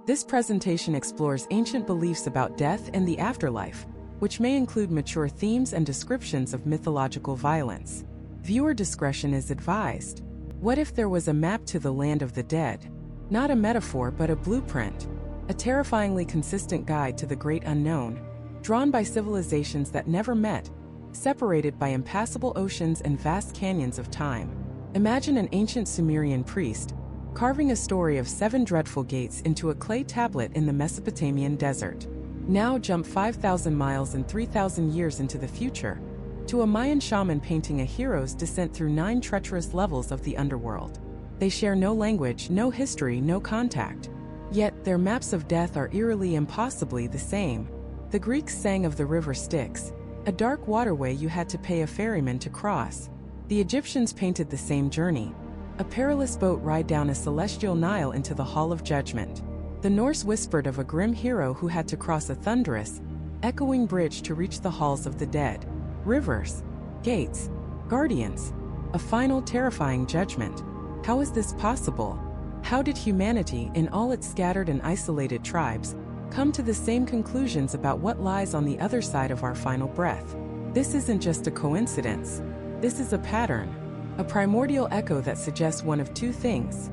This presentation explores ancient beliefs about death and the afterlife, which may include mature themes and descriptions of mythological violence. Viewer discretion is advised. What if there was a map to the land of the dead? Not a metaphor but a blueprint. A terrifyingly consistent guide to the great unknown, drawn by civilizations that never met, separated by impassable oceans and vast canyons of time. Imagine an ancient Sumerian priest, carving a story of 7 dreadful gates into a clay tablet in the Mesopotamian desert. Now jump 5,000 miles and 3,000 years into the future, to a Mayan shaman painting a hero's descent through 9 treacherous levels of the underworld. They share no language, no history, no contact. Yet, their maps of death are eerily impossibly the same. The Greeks sang of the river Styx, a dark waterway you had to pay a ferryman to cross. The Egyptians painted the same journey, a perilous boat ride down a celestial Nile into the Hall of Judgment. The Norse whispered of a grim hero who had to cross a thunderous, echoing bridge to reach the halls of the dead. Rivers, gates, guardians, a final terrifying judgment. How is this possible? How did humanity, in all its scattered and isolated tribes, come to the same conclusions about what lies on the other side of our final breath? This isn't just a coincidence. This is a pattern. A primordial echo that suggests one of 2 things.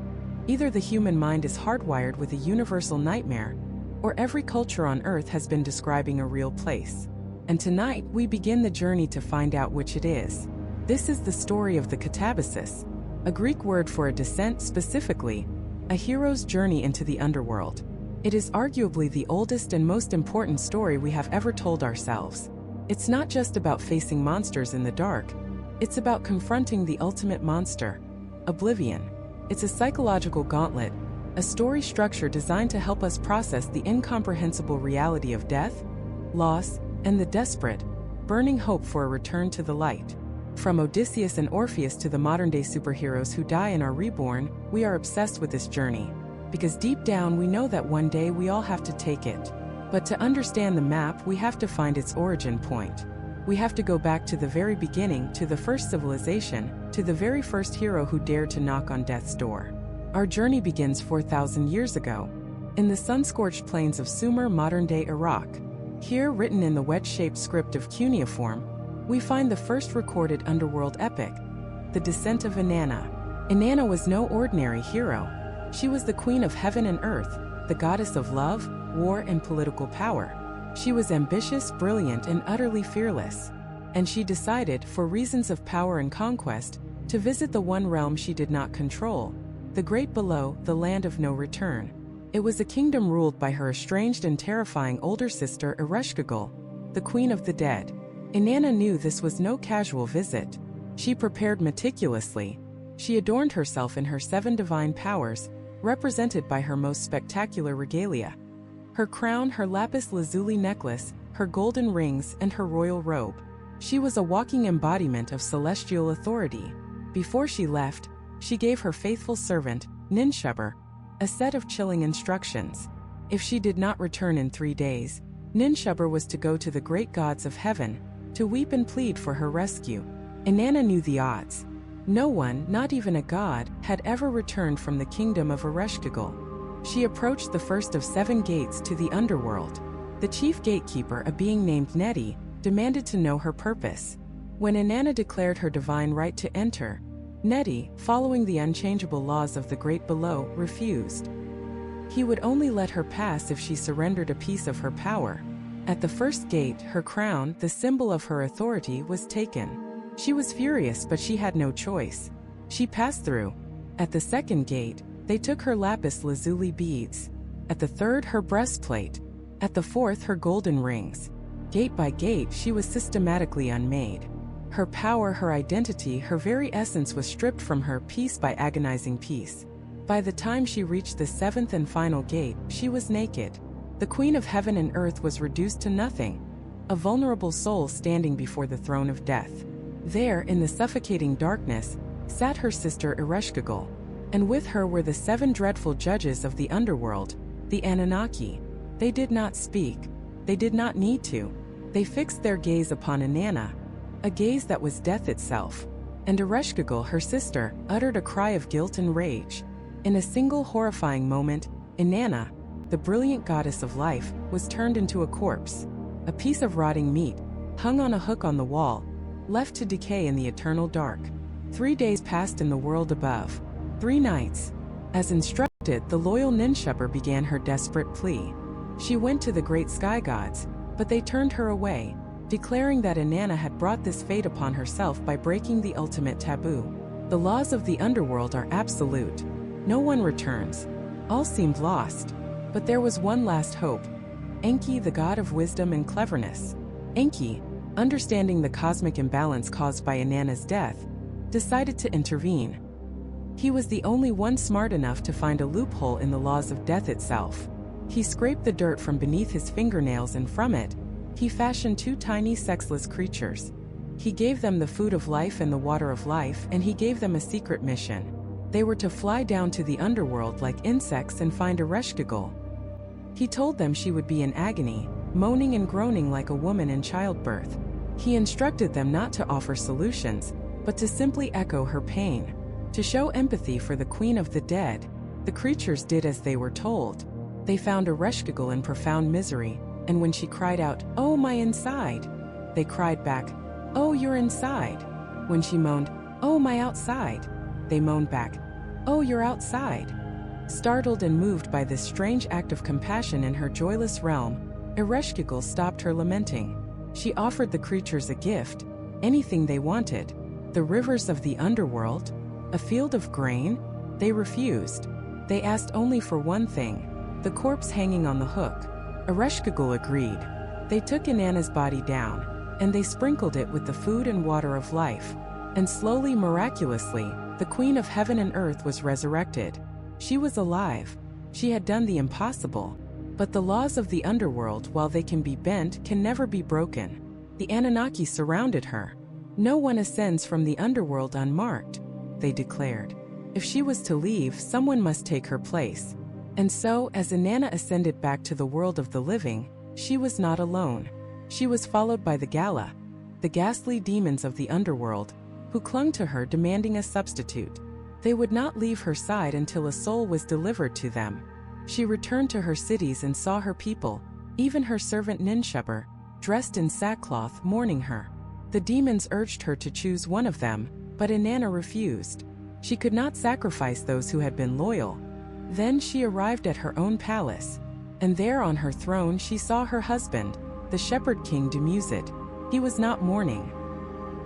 Either the human mind is hardwired with a universal nightmare, or every culture on Earth has been describing a real place. And tonight, we begin the journey to find out which it is. This is the story of the Katabasis, a Greek word for a descent, specifically, a hero's journey into the underworld. It is arguably the oldest and most important story we have ever told ourselves. It's not just about facing monsters in the dark. It's about confronting the ultimate monster, oblivion. It's a psychological gauntlet, a story structure designed to help us process the incomprehensible reality of death, loss, and the desperate, burning hope for a return to the light. From Odysseus and Orpheus to the modern-day superheroes who die and are reborn, we are obsessed with this journey. Because deep down we know that one day we all have to take it. But to understand the map, we have to find its origin point. We have to go back to the very beginning, to the first civilization, to the very first hero who dared to knock on death's door. Our journey begins 4,000 years ago, in the sun-scorched plains of Sumer, modern-day Iraq. Here, written in the wedge-shaped script of cuneiform, we find the first recorded underworld epic, the Descent of Inanna. Inanna was no ordinary hero. She was the queen of heaven and earth, the goddess of love, war, and political power. She was ambitious, brilliant, and utterly fearless. And she decided, for reasons of power and conquest, to visit the one realm she did not control, the great below, the land of no return. It was a kingdom ruled by her estranged and terrifying older sister Eurydice, the queen of the dead. Inanna knew this was no casual visit. She prepared meticulously. She adorned herself in her 7 divine powers, represented by her most spectacular regalia. Her crown, her lapis lazuli necklace, her golden rings, and her royal robe. She was a walking embodiment of celestial authority. Before she left, she gave her faithful servant, Ninshubber, a set of chilling instructions. If she did not return in 3 days, Ninshubber was to go to the great gods of heaven, to weep and plead for her rescue. Inanna knew the odds. No one, not even a god, had ever returned from the kingdom of Eurydice. She approached the first of 7 gates to the underworld. The chief gatekeeper, a being named Neti, demanded to know her purpose. When Inanna declared her divine right to enter, Neti, following the unchangeable laws of the great below, refused. He would only let her pass if she surrendered a piece of her power. At the first gate, her crown, the symbol of her authority, was taken. She was furious, but she had no choice. She passed through. At the second gate, they took her lapis lazuli beads. At the third, her breastplate. At the fourth, her golden rings. Gate by gate, she was systematically unmade. Her power, her identity, her very essence was stripped from her piece by agonizing piece. By the time she reached the 7th and final gate, she was naked. The queen of heaven and earth was reduced to nothing, a vulnerable soul standing before the throne of death. There, in the suffocating darkness, sat her sister Eurydice, and with her were the 7 dreadful judges of the underworld, the Anunnaki. They did not speak. They did not need to. They fixed their gaze upon Inanna, a gaze that was death itself. And Eurydice, her sister, uttered a cry of guilt and rage. In a single horrifying moment, Inanna, the brilliant goddess of life, was turned into a corpse. A piece of rotting meat, hung on a hook on the wall, left to decay in the eternal dark. 3 days passed in the world above. 3 nights. As instructed, the loyal Ninshubber began her desperate plea. She went to the great sky gods, but they turned her away, declaring that Inanna had brought this fate upon herself by breaking the ultimate taboo. The laws of the underworld are absolute. No one returns. All seemed lost. But there was one last hope. Enki, the god of wisdom and cleverness. Enki, understanding the cosmic imbalance caused by Inanna's death, decided to intervene. He was the only one smart enough to find a loophole in the laws of death itself. He scraped the dirt from beneath his fingernails, and from it, he fashioned 2 tiny sexless creatures. He gave them the food of life and the water of life, and he gave them a secret mission. They were to fly down to the underworld like insects and find Ereshkigal. He told them she would be in agony, moaning and groaning like a woman in childbirth. He instructed them not to offer solutions, but to simply echo her pain. To show empathy for the queen of the dead, the creatures did as they were told. They found Ereshkigal in profound misery, and when she cried out, "Oh, my inside!" they cried back, "Oh, you're inside." When she moaned, "Oh, my outside!" they moaned back, "Oh, you're outside." Startled and moved by this strange act of compassion in her joyless realm, Ereshkigal stopped her lamenting. She offered the creatures a gift, anything they wanted. The rivers of the underworld? A field of grain? They refused. They asked only for one thing, the corpse hanging on the hook. Ereshkigal agreed. They took Inanna's body down, and they sprinkled it with the food and water of life. And slowly, miraculously, the Queen of Heaven and Earth was resurrected. She was alive. She had done the impossible. But the laws of the underworld, while they can be bent, can never be broken. The Anunnaki surrounded her. "No one ascends from the underworld unmarked," they declared. If she was to leave, someone must take her place. And so, as Inanna ascended back to the world of the living, she was not alone. She was followed by the Gala, the ghastly demons of the underworld, who clung to her demanding a substitute. They would not leave her side until a soul was delivered to them. She returned to her cities and saw her people, even her servant Ninshubber, dressed in sackcloth, mourning her. The demons urged her to choose one of them, but Inanna refused. She could not sacrifice those who had been loyal. Then she arrived at her own palace, and there on her throne she saw her husband, the shepherd king Dumuzid. He was not mourning.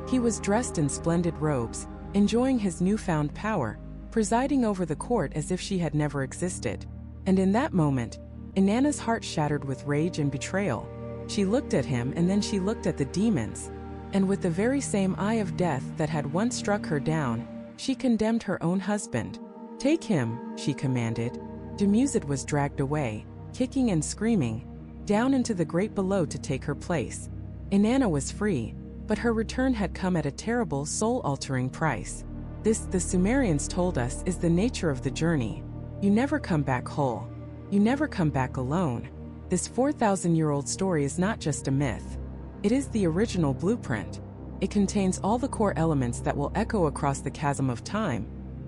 He was dressed in splendid robes, enjoying his newfound power, presiding over the court as if she had never existed. And in that moment, Inanna's heart shattered with rage and betrayal. She looked at him, and then she looked at the demons. And with the very same eye of death that had once struck her down, she condemned her own husband. "Take him," she commanded. Dumuzid was dragged away, kicking and screaming, down into the great below to take her place. Inanna was free, but her return had come at a terrible, soul-altering price. This, the Sumerians told us, is the nature of the journey. You never come back whole. You never come back alone. This 4,000-year-old story is not just a myth. It is the original blueprint. It contains all the core elements that will echo across the chasm of time,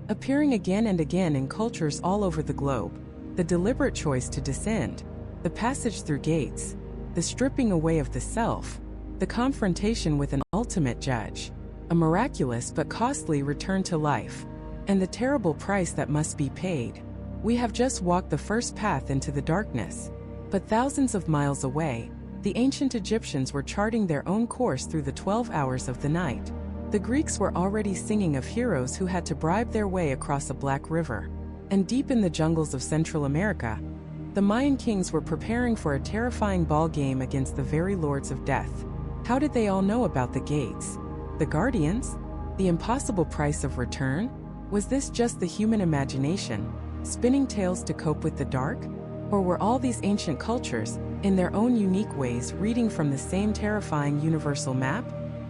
appearing again and again in cultures all over the globe. The deliberate choice to descend, the passage through gates, the stripping away of the self, the confrontation with an ultimate judge, a miraculous but costly return to life, and the terrible price that must be paid. We have just walked the first path into the darkness. But thousands of miles away, the ancient Egyptians were charting their own course through the 12 hours of the night. The Greeks were already singing of heroes who had to bribe their way across a black river. And deep in the jungles of Central America, the Mayan kings were preparing for a terrifying ball game against the very lords of death. How did they all know about the gates? The guardians? The impossible price of return? Was this just the human imagination, spinning tales to cope with the dark? Or were all these ancient cultures, in their own unique ways, reading from the same terrifying universal map?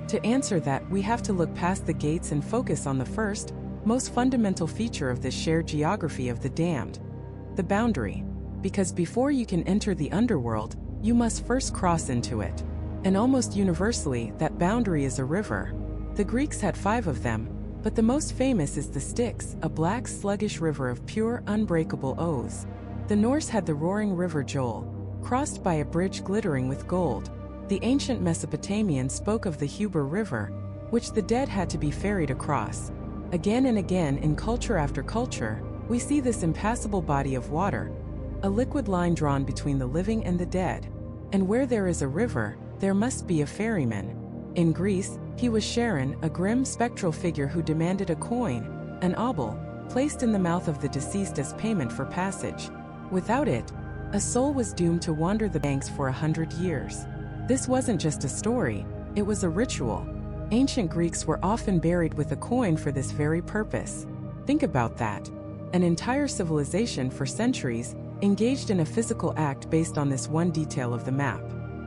To answer that, we have to look past the gates and focus on the first, most fundamental feature of this shared geography of the damned: the boundary. Because before you can enter the underworld, you must first cross into it. And almost universally, that boundary is a river. The Greeks had 5 of them, but the most famous is the Styx, a black, sluggish river of pure, unbreakable ooze. The Norse had the roaring river Joel, crossed by a bridge glittering with gold. The ancient Mesopotamian spoke of the Huber River, which the dead had to be ferried across. Again and again in culture after culture, we see this impassable body of water, a liquid line drawn between the living and the dead. And where there is a river, there must be a ferryman. In Greece, he was Charon, a grim spectral figure who demanded a coin, an obol, placed in the mouth of the deceased as payment for passage. Without it, a soul was doomed to wander the banks for 100 years. This wasn't just a story, it was a ritual. Ancient Greeks were often buried with a coin for this very purpose. Think about that. An entire civilization for centuries engaged in a physical act based on this one detail of the map.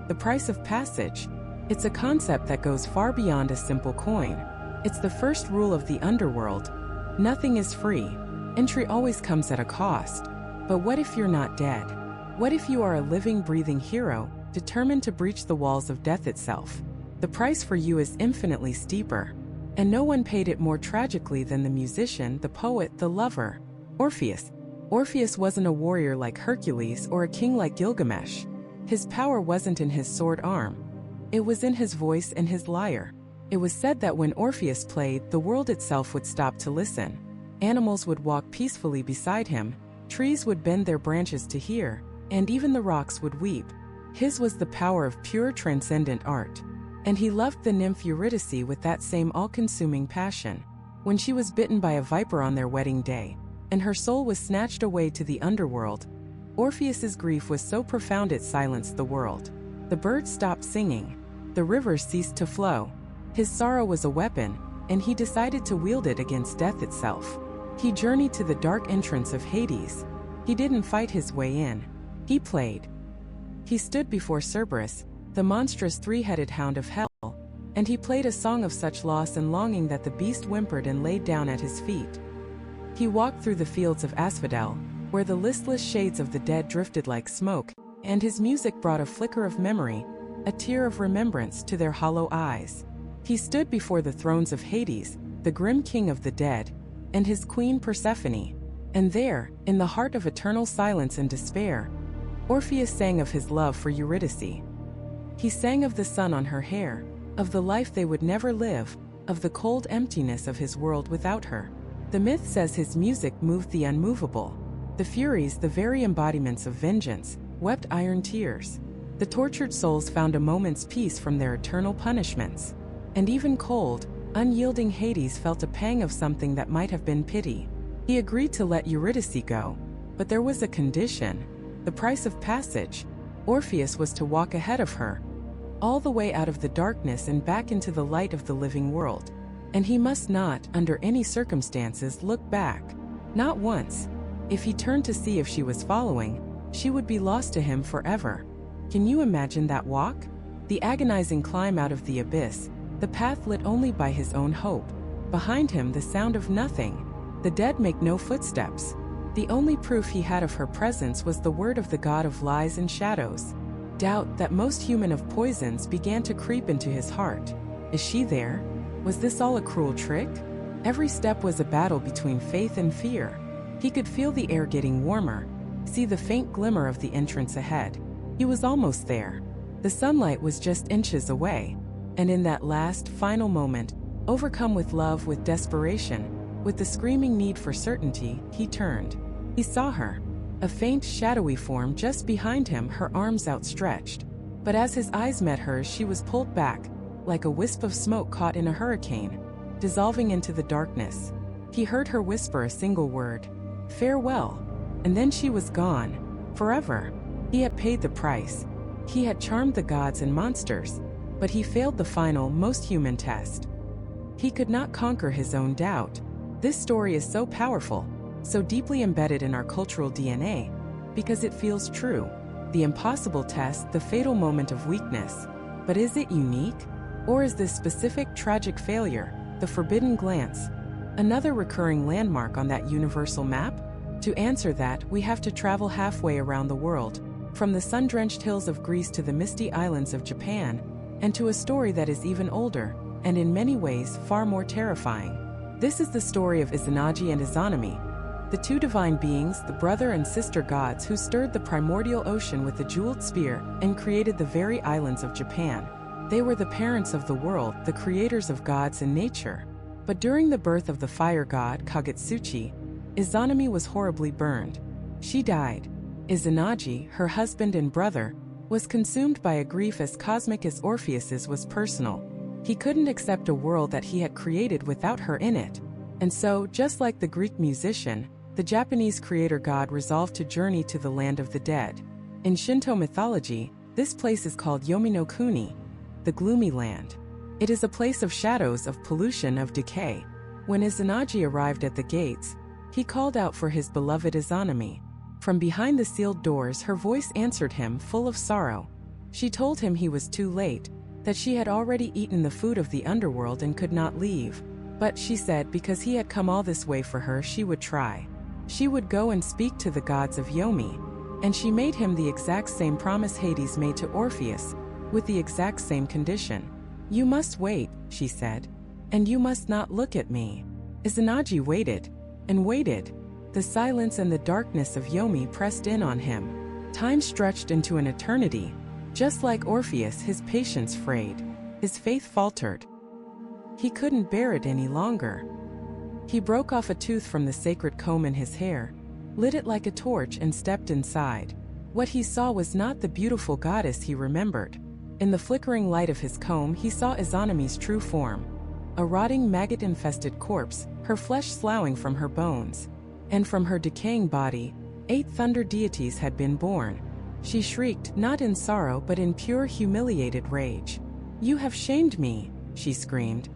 The price of passage. It's a concept that goes far beyond a simple coin. It's the first rule of the underworld. Nothing is free. Entry always comes at a cost. But what if you're not dead? What if you are a living, breathing hero, determined to breach the walls of death itself? The price for you is infinitely steeper. And no one paid it more tragically than the musician, the poet, the lover. Orpheus. Orpheus wasn't a warrior like Hercules or a king like Gilgamesh. His power wasn't in his sword arm. It was in his voice and his lyre. It was said that when Orpheus played, the world itself would stop to listen. Animals would walk peacefully beside him, trees would bend their branches to hear, and even the rocks would weep. His was the power of pure transcendent art. And he loved the nymph Eurydice with that same all-consuming passion. When she was bitten by a viper on their wedding day, and her soul was snatched away to the underworld, Orpheus's grief was so profound it silenced the world. The birds stopped singing. The rivers ceased to flow. His sorrow was a weapon, and he decided to wield it against death itself. He journeyed to the dark entrance of Hades. He didn't fight his way in. He played. He stood before Cerberus, the monstrous three-headed hound of hell, and he played a song of such loss and longing that the beast whimpered and laid down at his feet. He walked through the fields of asphodel, where the listless shades of the dead drifted like smoke, and his music brought a flicker of memory, a tear of remembrance to their hollow eyes. He stood before the thrones of Hades, the grim king of the dead, and his queen Persephone. And there, in the heart of eternal silence and despair, Orpheus sang of his love for Eurydice. He sang of the sun on her hair, of the life they would never live, of the cold emptiness of his world without her. The myth says his music moved the unmovable. The Furies, the very embodiments of vengeance, wept iron tears. The tortured souls found a moment's peace from their eternal punishments. And even cold, unyielding Hades felt a pang of something that might have been pity. He agreed to let Eurydice go, but there was a condition. The price of passage. Orpheus was to walk ahead of her, all the way out of the darkness and back into the light of the living world. And he must not, under any circumstances, look back. Not once. If he turned to see if she was following, she would be lost to him forever. Can you imagine that walk? The agonizing climb out of the abyss, the path lit only by his own hope. Behind him the sound of nothing. The dead make no footsteps. The only proof he had of her presence was the word of the god of lies and shadows. Doubt, that most human of poisons, began to creep into his heart. Is she there? Was this all a cruel trick? Every step was a battle between faith and fear. He could feel the air getting warmer, see the faint glimmer of the entrance ahead. He was almost there. The sunlight was just inches away. And in that last, final moment, overcome with love, with desperation, with the screaming need for certainty, he turned. He saw her. A faint, shadowy form just behind him, her arms outstretched. But as his eyes met hers, she was pulled back, like a wisp of smoke caught in a hurricane, dissolving into the darkness. He heard her whisper a single word, "Farewell," and then she was gone, forever. He had paid the price. He had charmed the gods and monsters, but he failed the final, most human test. He could not conquer his own doubt. This story is so powerful, so deeply embedded in our cultural DNA, because it feels true. The impossible test, the fatal moment of weakness. But is it unique? Or is this specific tragic failure, the forbidden glance, another recurring landmark on that universal map? To answer that, we have to travel halfway around the world, from the sun-drenched hills of Greece to the misty islands of Japan, and to a story that is even older, and in many ways far more terrifying. This is the story of Izanagi and Izanami, The two divine beings, the brother and sister gods who stirred the primordial ocean with a jeweled spear and created the very islands of Japan. They were the parents of the world, the creators of gods and nature. But during the birth of the fire god Kagetsuchi, Izanami was horribly burned. She died. Izanagi, her husband and brother, was consumed by a grief as cosmic as Orpheus's was personal. He couldn't accept a world that he had created without her in it. And so, just like the Greek musician, the Japanese creator god resolved to journey to the land of the dead. In Shinto mythology, this place is called Yomi no Kuni, the gloomy land. It is a place of shadows, of pollution, of decay. When Izanagi arrived at the gates, he called out for his beloved Izanami. From behind the sealed doors, her voice answered him, full of sorrow. She told him he was too late, that she had already eaten the food of the underworld and could not leave. But she said because he had come all this way for her, she would try. She would go and speak to the gods of Yomi. And she made him the exact same promise Hades made to Orpheus, with the exact same condition. You must wait, she said. And you must not look at me. Izanagi waited, and waited. The silence and the darkness of Yomi pressed in on him. Time stretched into an eternity. Just like Orpheus, his patience frayed. His faith faltered. He couldn't bear it any longer. He broke off a tooth from the sacred comb in his hair, lit it like a torch and stepped inside. What he saw was not the beautiful goddess he remembered. In the flickering light of his comb, he saw Izanami's true form. A rotting, maggot-infested corpse, her flesh sloughing from her bones. And from her decaying body, 8 thunder deities had been born. She shrieked, not in sorrow but in pure humiliated rage. You have shamed me, she screamed.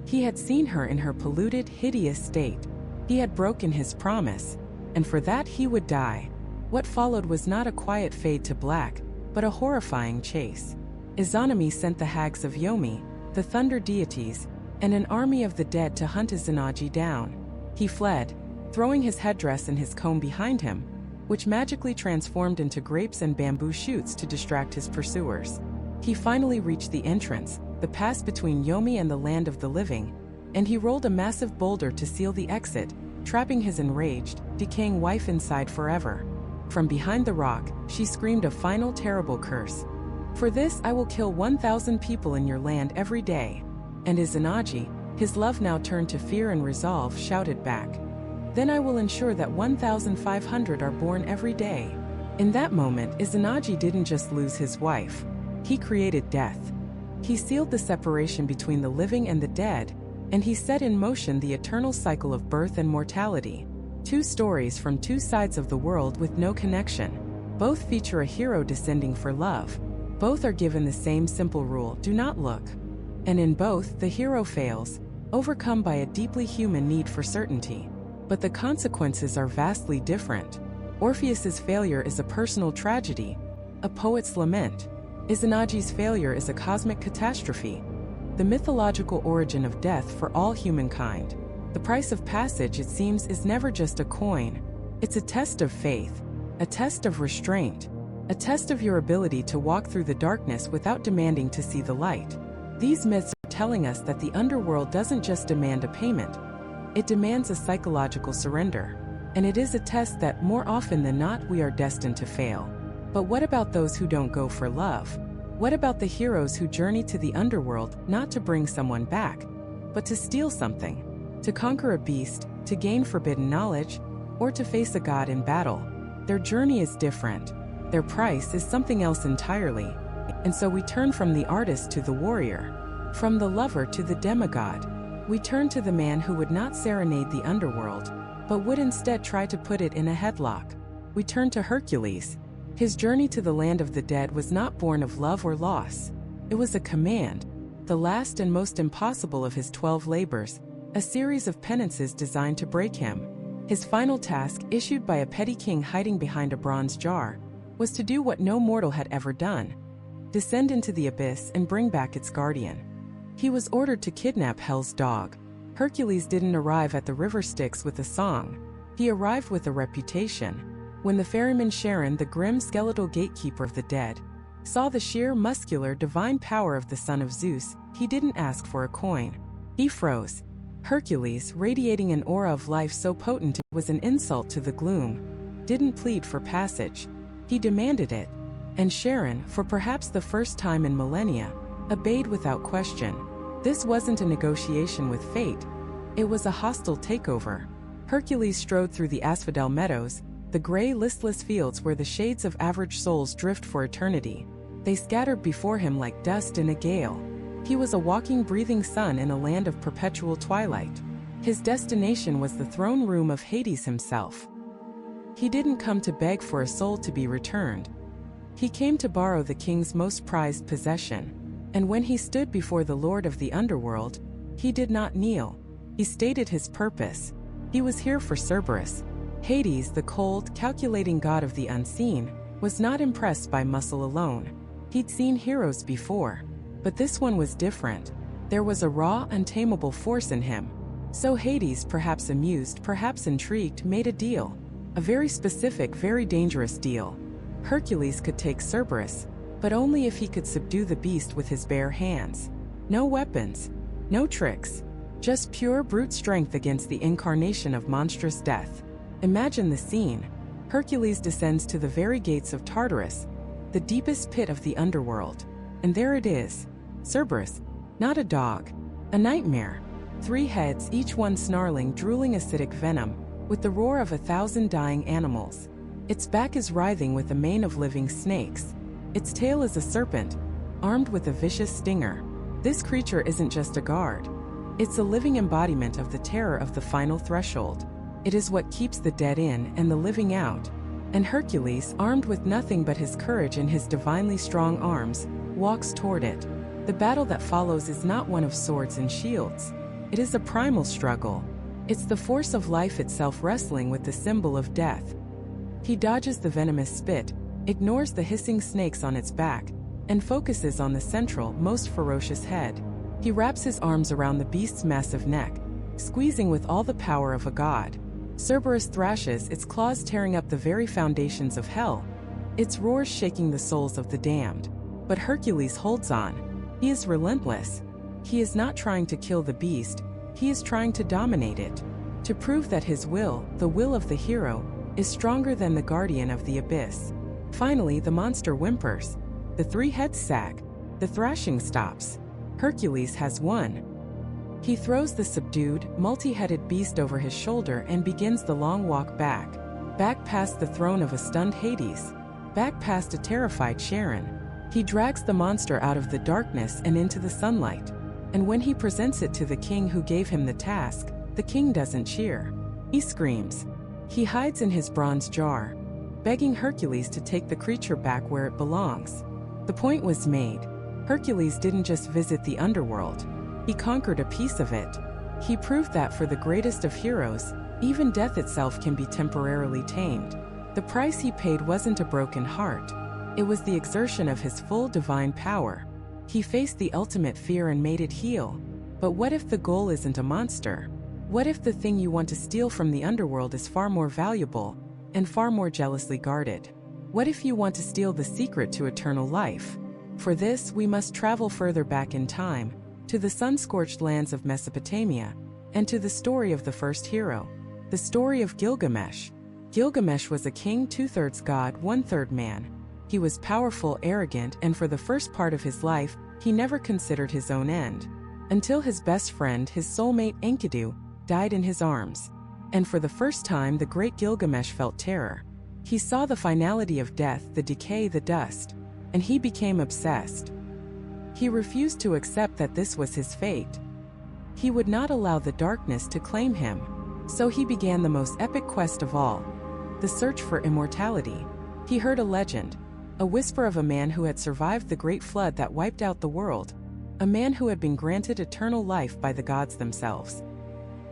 He had seen her in her polluted, hideous state. He had broken his promise, and for that he would die. What followed was not a quiet fade to black, but a horrifying chase. Izanami sent the hags of Yomi, the thunder deities, and an army of the dead to hunt Izanagi down. He fled, throwing his headdress and his comb behind him, which magically transformed into grapes and bamboo shoots to distract his pursuers. He finally reached the entrance, the pass between Yomi and the land of the living, and he rolled a massive boulder to seal the exit, trapping his enraged, decaying wife inside forever. From behind the rock, she screamed a final terrible curse. For this I will kill 1,000 people in your land every day. And Izanagi, his love now turned to fear and resolve, shouted back. Then I will ensure that 1,500 are born every day. In that moment, Izanagi didn't just lose his wife. He created death. He sealed the separation between the living and the dead, and he set in motion the eternal cycle of birth and mortality. 2 stories from 2 sides of the world with no connection. Both feature a hero descending for love. Both are given the same simple rule, do not look. And in both, the hero fails, overcome by a deeply human need for certainty. But the consequences are vastly different. Orpheus's failure is a personal tragedy, a poet's lament. Izanagi's failure is a cosmic catastrophe, the mythological origin of death for all humankind. The price of passage, it seems, is never just a coin. It's a test of faith, a test of restraint, a test of your ability to walk through the darkness without demanding to see the light. These myths are telling us that the underworld doesn't just demand a payment. It demands a psychological surrender. And it is a test that, more often than not, we are destined to fail. But what about those who don't go for love? What about the heroes who journey to the underworld, not to bring someone back, but to steal something, to conquer a beast, to gain forbidden knowledge, or to face a god in battle? Their journey is different. Their price is something else entirely. And so we turn from the artist to the warrior, from the lover to the demigod. We turn to the man who would not serenade the underworld, but would instead try to put it in a headlock. We turn to Hercules. His journey to the land of the dead was not born of love or loss. It was a command, the last and most impossible of his 12 labors, a series of penances designed to break him. His final task, issued by a petty king hiding behind a bronze jar, was to do what no mortal had ever done: descend into the abyss and bring back its guardian. He was ordered to kidnap Hell's dog. Hercules didn't arrive at the river Styx with a song. He arrived with a reputation. When the ferryman Charon, the grim skeletal gatekeeper of the dead, saw the sheer muscular divine power of the son of Zeus, he didn't ask for a coin. He froze. Hercules, radiating an aura of life so potent it was an insult to the gloom, didn't plead for passage. He demanded it. And Charon, for perhaps the first time in millennia, obeyed without question. This wasn't a negotiation with fate. It was a hostile takeover. Hercules strode through the asphodel meadows, the gray, listless fields where the shades of average souls drift for eternity. They scattered before him like dust in a gale. He was a walking, breathing sun in a land of perpetual twilight. His destination was the throne room of Hades himself. He didn't come to beg for a soul to be returned. He came to borrow the king's most prized possession. And when he stood before the lord of the underworld, he did not kneel. He stated his purpose. He was here for Cerberus. Hades, the cold, calculating god of the unseen, was not impressed by muscle alone. He'd seen heroes before. But this one was different. There was a raw, untamable force in him. So Hades, perhaps amused, perhaps intrigued, made a deal. A very specific, very dangerous deal. Hercules could take Cerberus, but only if he could subdue the beast with his bare hands. No weapons. No tricks. Just pure brute strength against the incarnation of monstrous death. Imagine the scene. Hercules descends to the very gates of Tartarus, the deepest pit of the underworld. And there it is. Cerberus. Not a dog. A nightmare. 3 heads, each one snarling, drooling acidic venom, with the roar of 1,000 dying animals. Its back is writhing with a mane of living snakes. Its tail is a serpent, armed with a vicious stinger. This creature isn't just a guard. It's a living embodiment of the terror of the final threshold. It is what keeps the dead in and the living out. And Hercules, armed with nothing but his courage and his divinely strong arms, walks toward it. The battle that follows is not one of swords and shields. It is a primal struggle. It's the force of life itself wrestling with the symbol of death. He dodges the venomous spit, ignores the hissing snakes on its back, and focuses on the central, most ferocious head. He wraps his arms around the beast's massive neck, squeezing with all the power of a god. Cerberus thrashes, its claws tearing up the very foundations of hell, its roars shaking the souls of the damned. But Hercules holds on. He is relentless. He is not trying to kill the beast, he is trying to dominate it. To prove that his will, the will of the hero, is stronger than the guardian of the abyss. Finally, the monster whimpers. The 3 heads sag. The thrashing stops. Hercules has won. He throws the subdued, multi-headed beast over his shoulder and begins the long walk back. Back past the throne of a stunned Hades. Back past a terrified Charon. He drags the monster out of the darkness and into the sunlight. And when he presents it to the king who gave him the task, the king doesn't cheer. He screams. He hides in his bronze jar, begging Hercules to take the creature back where it belongs. The point was made. Hercules didn't just visit the underworld. He conquered a piece of it. He proved that for the greatest of heroes, even death itself can be temporarily tamed. The price he paid wasn't a broken heart. It was the exertion of his full divine power. He faced the ultimate fear and made it heal. But what if the goal isn't a monster? What if the thing you want to steal from the underworld is far more valuable and far more jealously guarded? What if you want to steal the secret to eternal life? For this, we must travel further back in time, to the sun-scorched lands of Mesopotamia, and to the story of the first hero, the story of Gilgamesh. Gilgamesh was a king, 2/3 god, 1/3 man. He was powerful, arrogant, and for the first part of his life, he never considered his own end. Until his best friend, his soulmate Enkidu, died in his arms. And for the first time, the great Gilgamesh felt terror. He saw the finality of death, the decay, the dust. And he became obsessed. He refused to accept that this was his fate. He would not allow the darkness to claim him. So he began the most epic quest of all, the search for immortality. He heard a legend, a whisper of a man who had survived the great flood that wiped out the world, a man who had been granted eternal life by the gods themselves.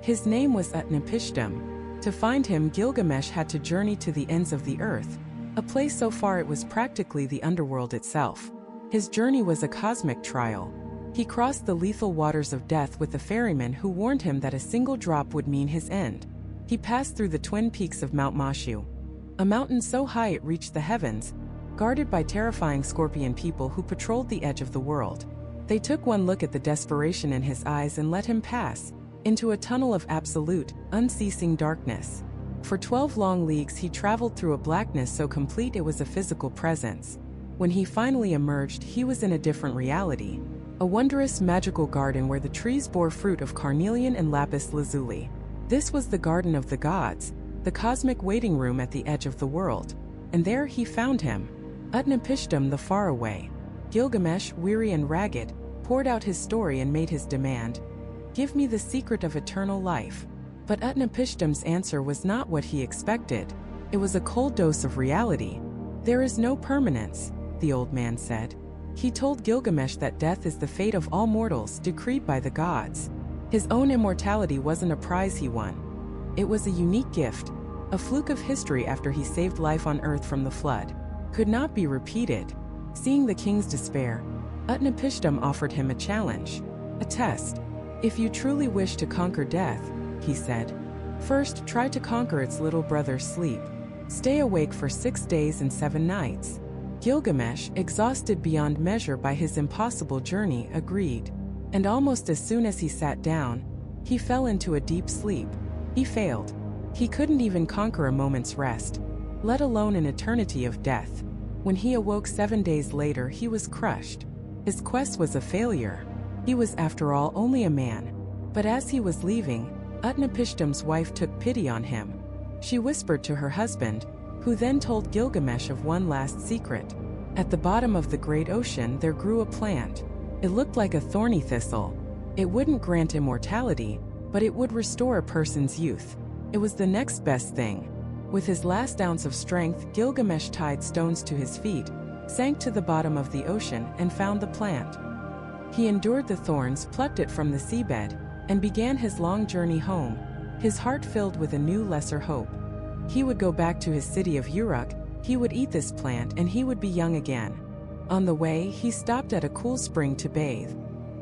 His name was Utnapishtim. To find him, Gilgamesh had to journey to the ends of the earth, a place so far it was practically the underworld itself. His journey was a cosmic trial. He crossed the lethal waters of death with a ferryman who warned him that a single drop would mean his end. He passed through the twin peaks of Mount Mashu, a mountain so high it reached the heavens, guarded by terrifying scorpion people who patrolled the edge of the world. They took one look at the desperation in his eyes and let him pass. into a tunnel of absolute, unceasing darkness. For 12 long leagues he traveled through a blackness so complete it was a physical presence. When he finally emerged, he was in a different reality. A wondrous magical garden where the trees bore fruit of carnelian and lapis lazuli. This was the garden of the gods, the cosmic waiting room at the edge of the world. And there he found him. Utnapishtim the faraway. Gilgamesh, weary and ragged, poured out his story and made his demand. Give me the secret of eternal life. But Utnapishtim's answer was not what he expected. It was a cold dose of reality. There is no permanence, the old man said. He told Gilgamesh that death is the fate of all mortals decreed by the gods. His own immortality wasn't a prize he won. It was a unique gift, a fluke of history after he saved life on earth from the flood. Could not be repeated. Seeing the king's despair, Utnapishtim offered him a challenge, a test. If you truly wish to conquer death, he said, first try to conquer its little brother sleep. Stay awake for 6 days and 7 nights. Gilgamesh, exhausted beyond measure by his impossible journey, agreed. And almost as soon as he sat down, he fell into a deep sleep. He failed. He couldn't even conquer a moment's rest, let alone an eternity of death. When he awoke 7 days later, he was crushed. His quest was a failure. He was, after all, only a man. But as he was leaving, Utnapishtim's wife took pity on him. She whispered to her husband, who then told Gilgamesh of one last secret. At the bottom of the great ocean there grew a plant. It looked like a thorny thistle. It wouldn't grant immortality, but it would restore a person's youth. It was the next best thing. With his last ounce of strength, Gilgamesh tied stones to his feet, sank to the bottom of the ocean, and found the plant. He endured the thorns, plucked it from the seabed, and began his long journey home, his heart filled with a new lesser hope. He would go back to his city of Uruk, he would eat this plant, and he would be young again. On the way, he stopped at a cool spring to bathe.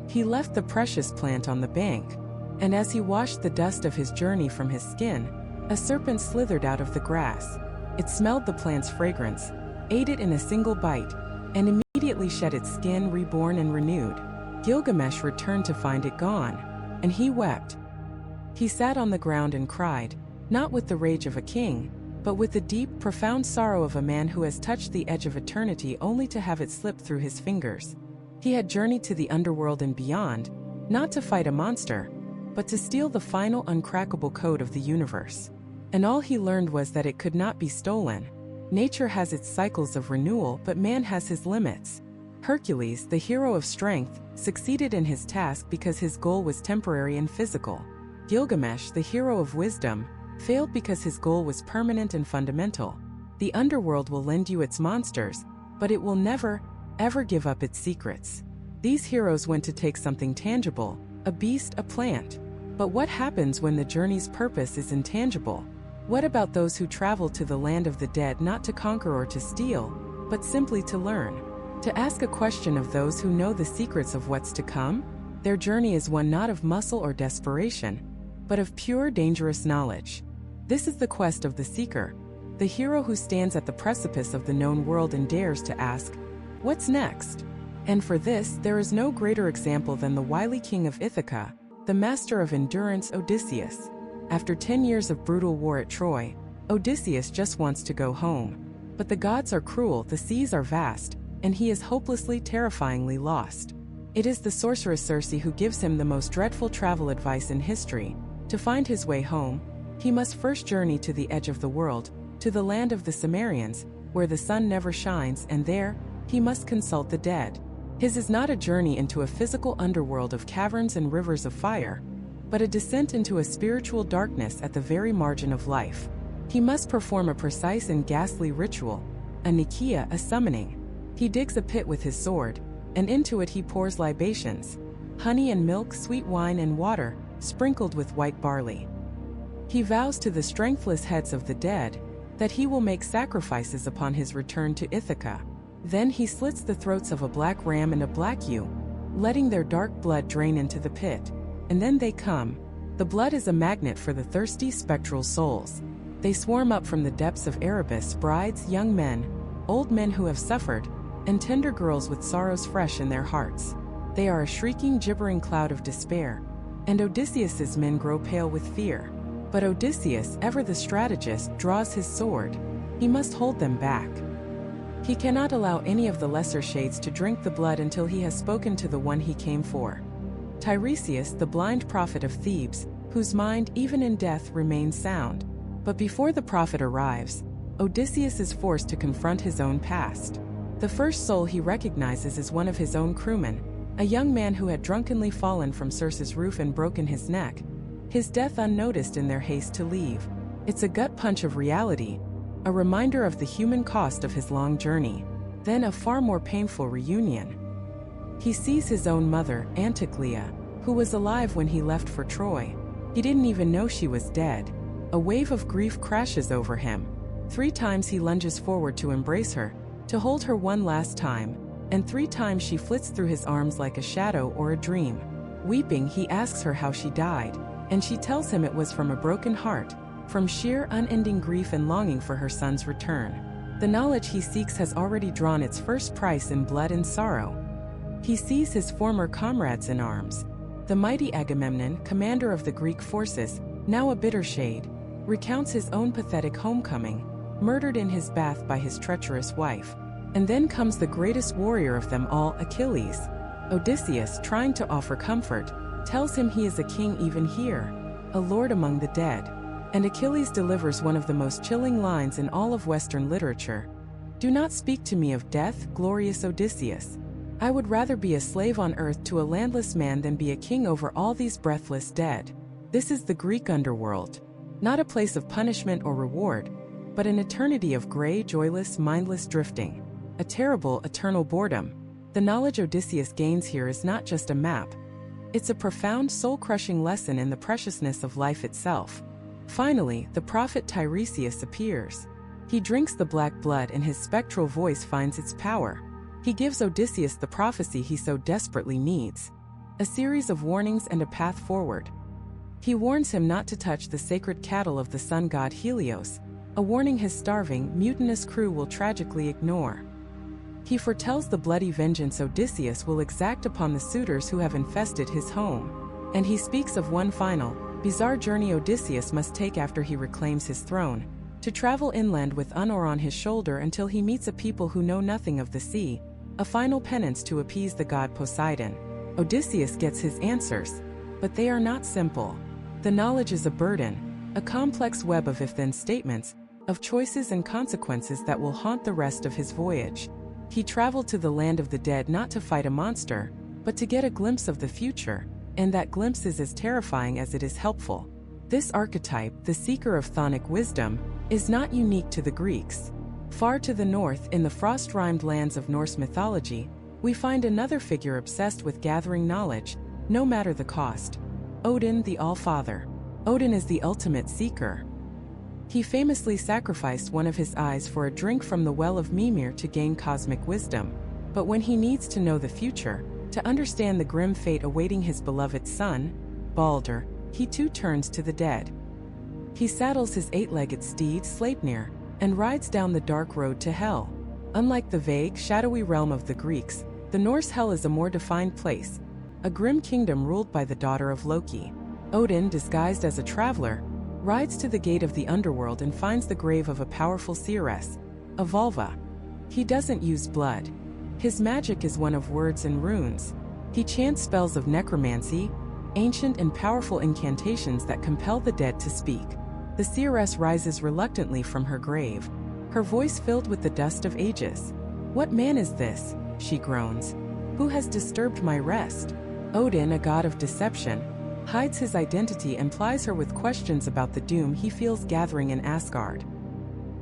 He left the precious plant on the bank, and as he washed the dust of his journey from his skin, a serpent slithered out of the grass. It smelled the plant's fragrance, ate it in a single bite, and immediately shed its skin, reborn and renewed. Gilgamesh returned to find it gone, and he wept. He sat on the ground and cried, not with the rage of a king, but with the deep, profound sorrow of a man who has touched the edge of eternity only to have it slip through his fingers. He had journeyed to the underworld and beyond, not to fight a monster, but to steal the final uncrackable code of the universe. And all he learned was that it could not be stolen. Nature has its cycles of renewal, but man has his limits. Hercules, the hero of strength, succeeded in his task because his goal was temporary and physical. Gilgamesh, the hero of wisdom, failed because his goal was permanent and fundamental. The underworld will lend you its monsters, but it will never, ever give up its secrets. These heroes went to take something tangible, a beast, a plant. But what happens when the journey's purpose is intangible? What about those who travel to the land of the dead not to conquer or to steal, but simply to learn? To ask a question of those who know the secrets of what's to come? Their journey is one not of muscle or desperation, but of pure, dangerous knowledge. This is the quest of the seeker, the hero who stands at the precipice of the known world and dares to ask, what's next? And for this, there is no greater example than the wily king of Ithaca, the master of endurance, Odysseus. After 10 years of brutal war at Troy, Odysseus just wants to go home. But the gods are cruel, the seas are vast, and he is hopelessly, terrifyingly lost. It is the sorceress Circe who gives him the most dreadful travel advice in history. To find his way home, he must first journey to the edge of the world, to the land of the Sumerians, where the sun never shines, and there, he must consult the dead. His is not a journey into a physical underworld of caverns and rivers of fire, but a descent into a spiritual darkness at the very margin of life. He must perform a precise and ghastly ritual, a nikia, a summoning. He digs a pit with his sword, and into it he pours libations, honey and milk, sweet wine and water, sprinkled with white barley. He vows to the strengthless heads of the dead that he will make sacrifices upon his return to Ithaca. Then he slits the throats of a black ram and a black ewe, letting their dark blood drain into the pit. And then they come. The blood is a magnet for the thirsty spectral souls. They swarm up from the depths of Erebus, brides, young men, old men who have suffered, and tender girls with sorrows fresh in their hearts. They are a shrieking, gibbering cloud of despair, and Odysseus's men grow pale with fear. But Odysseus, ever the strategist, draws his sword. He must hold them back. He cannot allow any of the lesser shades to drink the blood until he has spoken to the one he came for. Tiresias, the blind prophet of Thebes, whose mind, even in death, remains sound. But before the prophet arrives, Odysseus is forced to confront his own past. The first soul he recognizes is one of his own crewmen, a young man who had drunkenly fallen from Circe's roof and broken his neck, his death unnoticed in their haste to leave. It's a gut punch of reality, a reminder of the human cost of his long journey, then a far more painful reunion. He sees his own mother, Anticlea, who was alive when he left for Troy. He didn't even know she was dead. A wave of grief crashes over him. 3 times he lunges forward to embrace her, to hold her one last time, and 3 times she flits through his arms like a shadow or a dream. Weeping, he asks her how she died, and she tells him it was from a broken heart, from sheer unending grief and longing for her son's return. The knowledge he seeks has already drawn its first price in blood and sorrow. He sees his former comrades in arms. The mighty Agamemnon, commander of the Greek forces, now a bitter shade, recounts his own pathetic homecoming, murdered in his bath by his treacherous wife. And then comes the greatest warrior of them all, Achilles. Odysseus, trying to offer comfort, tells him he is a king even here, a lord among the dead. And Achilles delivers one of the most chilling lines in all of Western literature. "Do not speak to me of death, glorious Odysseus. I would rather be a slave on earth to a landless man than be a king over all these breathless dead." This is the Greek underworld. Not a place of punishment or reward, but an eternity of gray, joyless, mindless drifting. A terrible, eternal boredom. The knowledge Odysseus gains here is not just a map. It's a profound, soul-crushing lesson in the preciousness of life itself. Finally, the prophet Tiresias appears. He drinks the black blood and his spectral voice finds its power. He gives Odysseus the prophecy he so desperately needs. A series of warnings and a path forward. He warns him not to touch the sacred cattle of the sun god Helios, a warning his starving, mutinous crew will tragically ignore. He foretells the bloody vengeance Odysseus will exact upon the suitors who have infested his home. And he speaks of one final, bizarre journey Odysseus must take after he reclaims his throne, to travel inland with Unor on his shoulder until he meets a people who know nothing of the sea, a final penance to appease the god Poseidon. Odysseus gets his answers, but they are not simple. The knowledge is a burden, a complex web of if-then statements, of choices and consequences that will haunt the rest of his voyage. He traveled to the land of the dead not to fight a monster, but to get a glimpse of the future, and that glimpse is as terrifying as it is helpful. This archetype, the seeker of chthonic wisdom, is not unique to the Greeks. Far to the north, in the frost-rimed lands of Norse mythology, we find another figure obsessed with gathering knowledge, no matter the cost. Odin, the All-Father. Odin is the ultimate seeker. He famously sacrificed one of his eyes for a drink from the well of Mimir to gain cosmic wisdom. But when he needs to know the future, to understand the grim fate awaiting his beloved son, Balder, he too turns to the dead. He saddles his 8-legged steed, Sleipnir, and rides down the dark road to Hel. Unlike the vague, shadowy realm of the Greeks, the Norse Hel is a more defined place, a grim kingdom ruled by the daughter of Loki. Odin, disguised as a traveler, rides to the gate of the underworld and finds the grave of a powerful seeress, a Volva. He doesn't use blood. His magic is one of words and runes. He chants spells of necromancy, ancient and powerful incantations that compel the dead to speak. The seeress rises reluctantly from her grave, her voice filled with the dust of ages. "What man is this?" she groans. "Who has disturbed my rest?" Odin, a god of deception, hides his identity and plies her with questions about the doom he feels gathering in Asgard.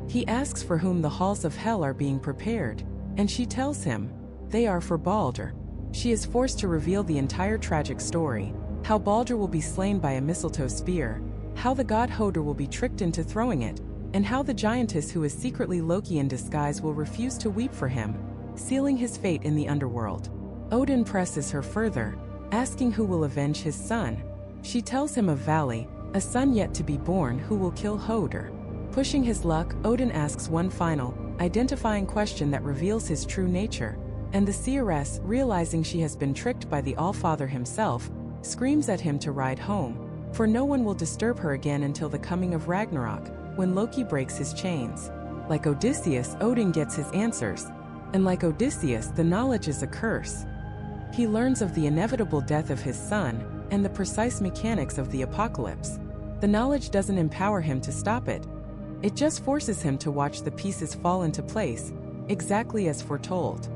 He asks for whom the halls of Hel are being prepared, and she tells him, they are for Balder. She is forced to reveal the entire tragic story, how Balder will be slain by a mistletoe spear, how the god Hoder will be tricked into throwing it, and how the giantess who is secretly Loki in disguise will refuse to weep for him, sealing his fate in the underworld. Odin presses her further, asking who will avenge his son. She tells him of Vali, a son yet to be born who will kill Hoder. Pushing his luck, Odin asks one final, identifying question that reveals his true nature, and the seeress, realizing she has been tricked by the All-Father himself, screams at him to ride home, for no one will disturb her again until the coming of Ragnarok, when Loki breaks his chains. Like Odysseus, Odin gets his answers, and like Odysseus, the knowledge is a curse. He learns of the inevitable death of his son, and the precise mechanics of the apocalypse. The knowledge doesn't empower him to stop it. It just forces him to watch the pieces fall into place, exactly as foretold.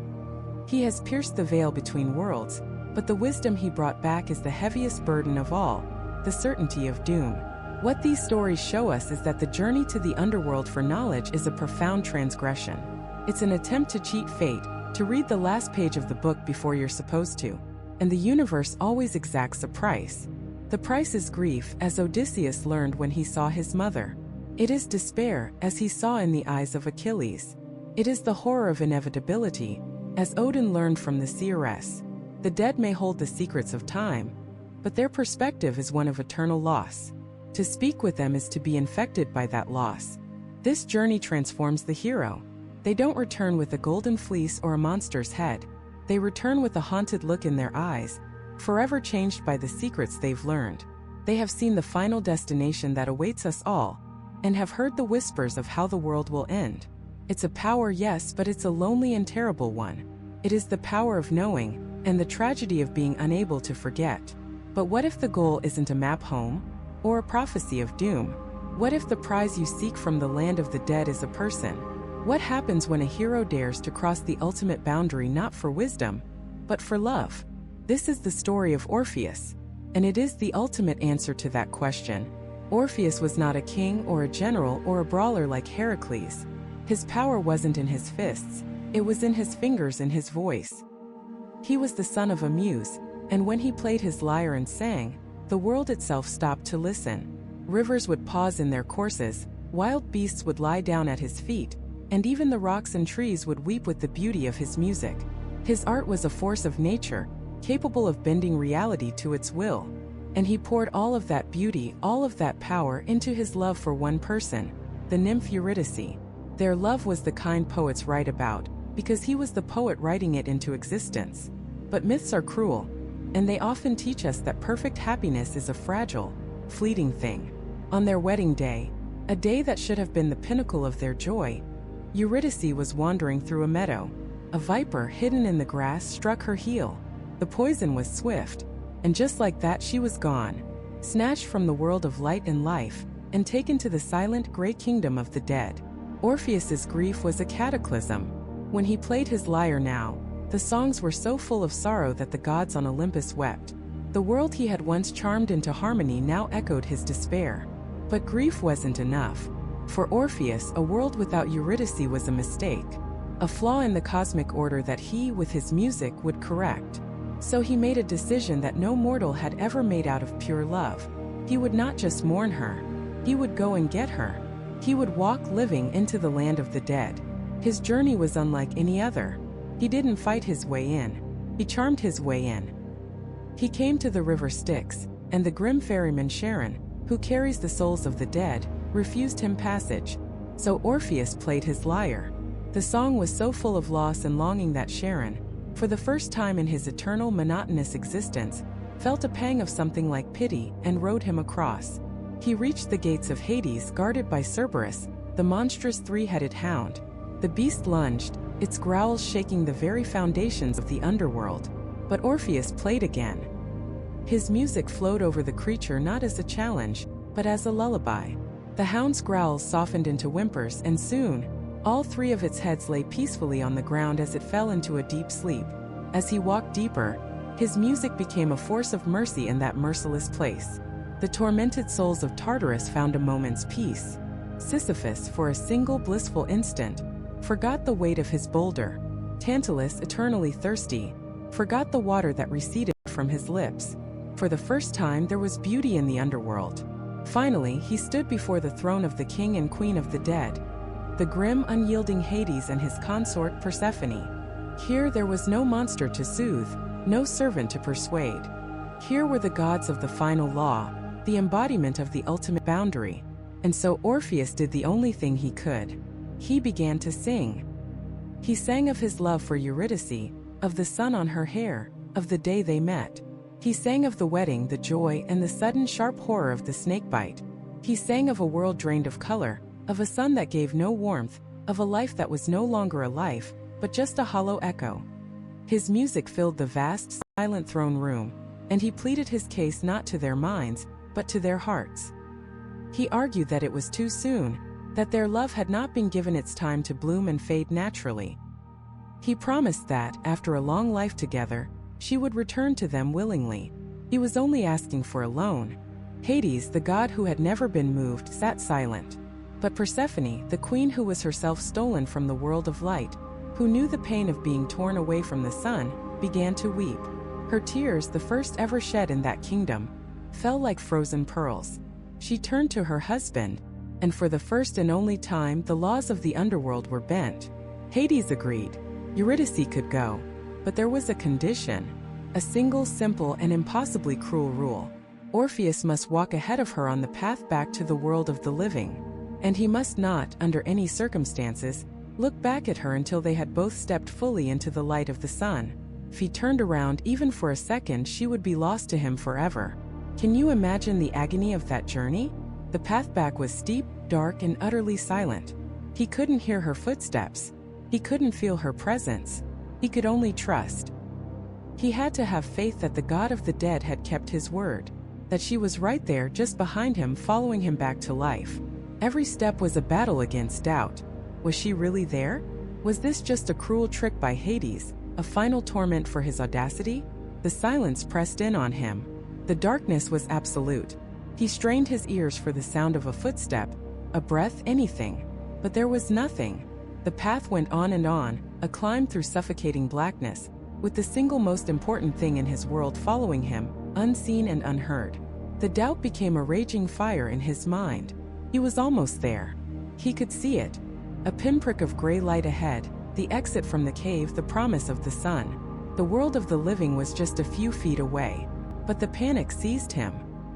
He has pierced the veil between worlds, but the wisdom he brought back is the heaviest burden of all, the certainty of doom. What these stories show us is that the journey to the underworld for knowledge is a profound transgression. It's an attempt to cheat fate, to read the last page of the book before you're supposed to. And the universe always exacts a price. The price is grief, as Odysseus learned when he saw his mother. It is despair, as he saw in the eyes of Achilles. It is the horror of inevitability, as Odin learned from the seeress. The dead may hold the secrets of time, but their perspective is one of eternal loss. To speak with them is to be infected by that loss. This journey transforms the hero. They don't return with a golden fleece or a monster's head. They return with a haunted look in their eyes, forever changed by the secrets they've learned. They have seen the final destination that awaits us all, and have heard the whispers of how the world will end. It's a power, yes, but it's a lonely and terrible one. It is the power of knowing, and the tragedy of being unable to forget. But what if the goal isn't a map home, or a prophecy of doom? What if the prize you seek from the land of the dead is a person? What happens when a hero dares to cross the ultimate boundary not for wisdom, but for love? This is the story of Orpheus, and it is the ultimate answer to that question. Orpheus was not a king or a general or a brawler like Heracles. His power wasn't in his fists, it was in his fingers and his voice. He was the son of a muse, and when he played his lyre and sang, the world itself stopped to listen. Rivers would pause in their courses, wild beasts would lie down at his feet, and even the rocks and trees would weep with the beauty of his music. His art was a force of nature, capable of bending reality to its will. And he poured all of that beauty, all of that power into his love for one person, the nymph Eurydice. Their love was the kind poets write about, because he was the poet writing it into existence. But myths are cruel, and they often teach us that perfect happiness is a fragile, fleeting thing. On their wedding day, a day that should have been the pinnacle of their joy, Eurydice was wandering through a meadow. A viper hidden in the grass struck her heel. The poison was swift, and just like that she was gone, snatched from the world of light and life, and taken to the silent great kingdom of the dead. Orpheus's grief was a cataclysm. When he played his lyre now, the songs were so full of sorrow that the gods on Olympus wept. The world he had once charmed into harmony now echoed his despair. But grief wasn't enough. For Orpheus, a world without Eurydice was a mistake, a flaw in the cosmic order that he, with his music, would correct. So he made a decision that no mortal had ever made out of pure love. He would not just mourn her, he would go and get her. He would walk living into the land of the dead. His journey was unlike any other. He didn't fight his way in, he charmed his way in. He came to the river Styx, and the grim ferryman Charon, who carries the souls of the dead, refused him passage. So Orpheus played his lyre. The song was so full of loss and longing that Charon, for the first time in his eternal monotonous existence, felt a pang of something like pity and rowed him across. He reached the gates of Hades guarded by Cerberus, the monstrous three-headed hound. The beast lunged, its growls shaking the very foundations of the underworld. But Orpheus played again. His music flowed over the creature not as a challenge, but as a lullaby. The hound's growls softened into whimpers, and soon, all three of its heads lay peacefully on the ground as it fell into a deep sleep. As he walked deeper, his music became a force of mercy in that merciless place. The tormented souls of Tartarus found a moment's peace. Sisyphus, for a single blissful instant, forgot the weight of his boulder. Tantalus, eternally thirsty, forgot the water that receded from his lips. For the first time there was beauty in the underworld. Finally, he stood before the throne of the king and queen of the dead, the grim, unyielding Hades and his consort Persephone. Here there was no monster to soothe, no servant to persuade. Here were the gods of the final law, the embodiment of the ultimate boundary. And so Orpheus did the only thing he could. He began to sing. He sang of his love for Eurydice, of the sun on her hair, of the day they met. He sang of the wedding, the joy, and the sudden sharp horror of the snakebite. He sang of a world drained of color, of a sun that gave no warmth, of a life that was no longer a life, but just a hollow echo. His music filled the vast, silent throne room, and he pleaded his case not to their minds, but to their hearts. He argued that it was too soon, that their love had not been given its time to bloom and fade naturally. He promised that, after a long life together, she would return to them willingly. He was only asking for a loan. Hades, the god who had never been moved, sat silent. But Persephone, the queen who was herself stolen from the world of light, who knew the pain of being torn away from the sun, began to weep. Her tears, the first ever shed in that kingdom, fell like frozen pearls. She turned to her husband, and for the first and only time the laws of the underworld were bent. Hades agreed. Eurydice could go. But there was a condition. A single, simple, and impossibly cruel rule. Orpheus must walk ahead of her on the path back to the world of the living. And he must not, under any circumstances, look back at her until they had both stepped fully into the light of the sun. If he turned around even for a second, she would be lost to him forever. Can you imagine the agony of that journey? The path back was steep, dark, and utterly silent. He couldn't hear her footsteps. He couldn't feel her presence. He could only trust. He had to have faith that the God of the dead had kept his word, that she was right there just behind him, following him back to life. Every step was a battle against doubt. Was she really there? Was this just a cruel trick by Hades, a final torment for his audacity? The silence pressed in on him. The darkness was absolute. He strained his ears for the sound of a footstep, a breath, anything. But there was nothing. The path went on and on, a climb through suffocating blackness, with the single most important thing in his world following him, unseen and unheard. The doubt became a raging fire in his mind. He was almost there. He could see it. A pinprick of gray light ahead, the exit from the cave, the promise of the sun. The world of the living was just a few feet away. But the panic seized him.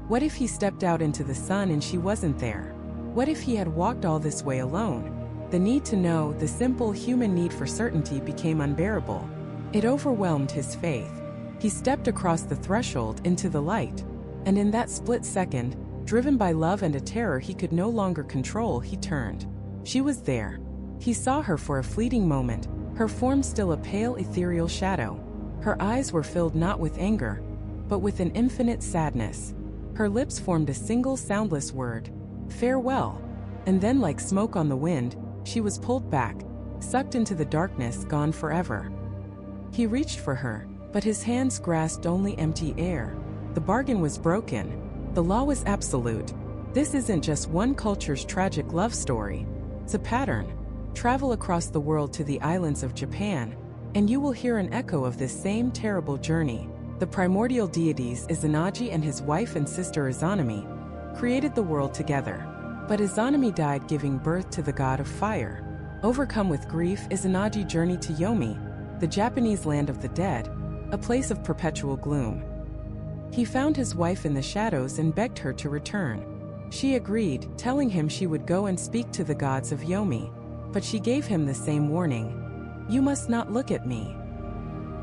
What if he stepped out into the sun and she wasn't there? What if he had walked all this way alone? The need to know, the simple human need for certainty, became unbearable. It overwhelmed his faith. He stepped across the threshold into the light. And in that split second, driven by love and a terror he could no longer control, he turned. She was there. He saw her for a fleeting moment, her form still a pale ethereal shadow. Her eyes were filled not with anger, but with an infinite sadness. Her lips formed a single soundless word, farewell. And then, like smoke on the wind, she was pulled back, sucked into the darkness, gone forever. He reached for her, but his hands grasped only empty air. The bargain was broken. The law was absolute. This isn't just one culture's tragic love story. It's a pattern. Travel across the world to the islands of Japan, and you will hear an echo of this same terrible journey. The primordial deities, Izanagi and his wife and sister Izanami, created the world together. But Izanami died giving birth to the god of fire. Overcome with grief, Izanagi journeyed to Yomi, the Japanese land of the dead, a place of perpetual gloom. He found his wife in the shadows and begged her to return. She agreed, telling him she would go and speak to the gods of Yomi. But she gave him the same warning. You must not look at me.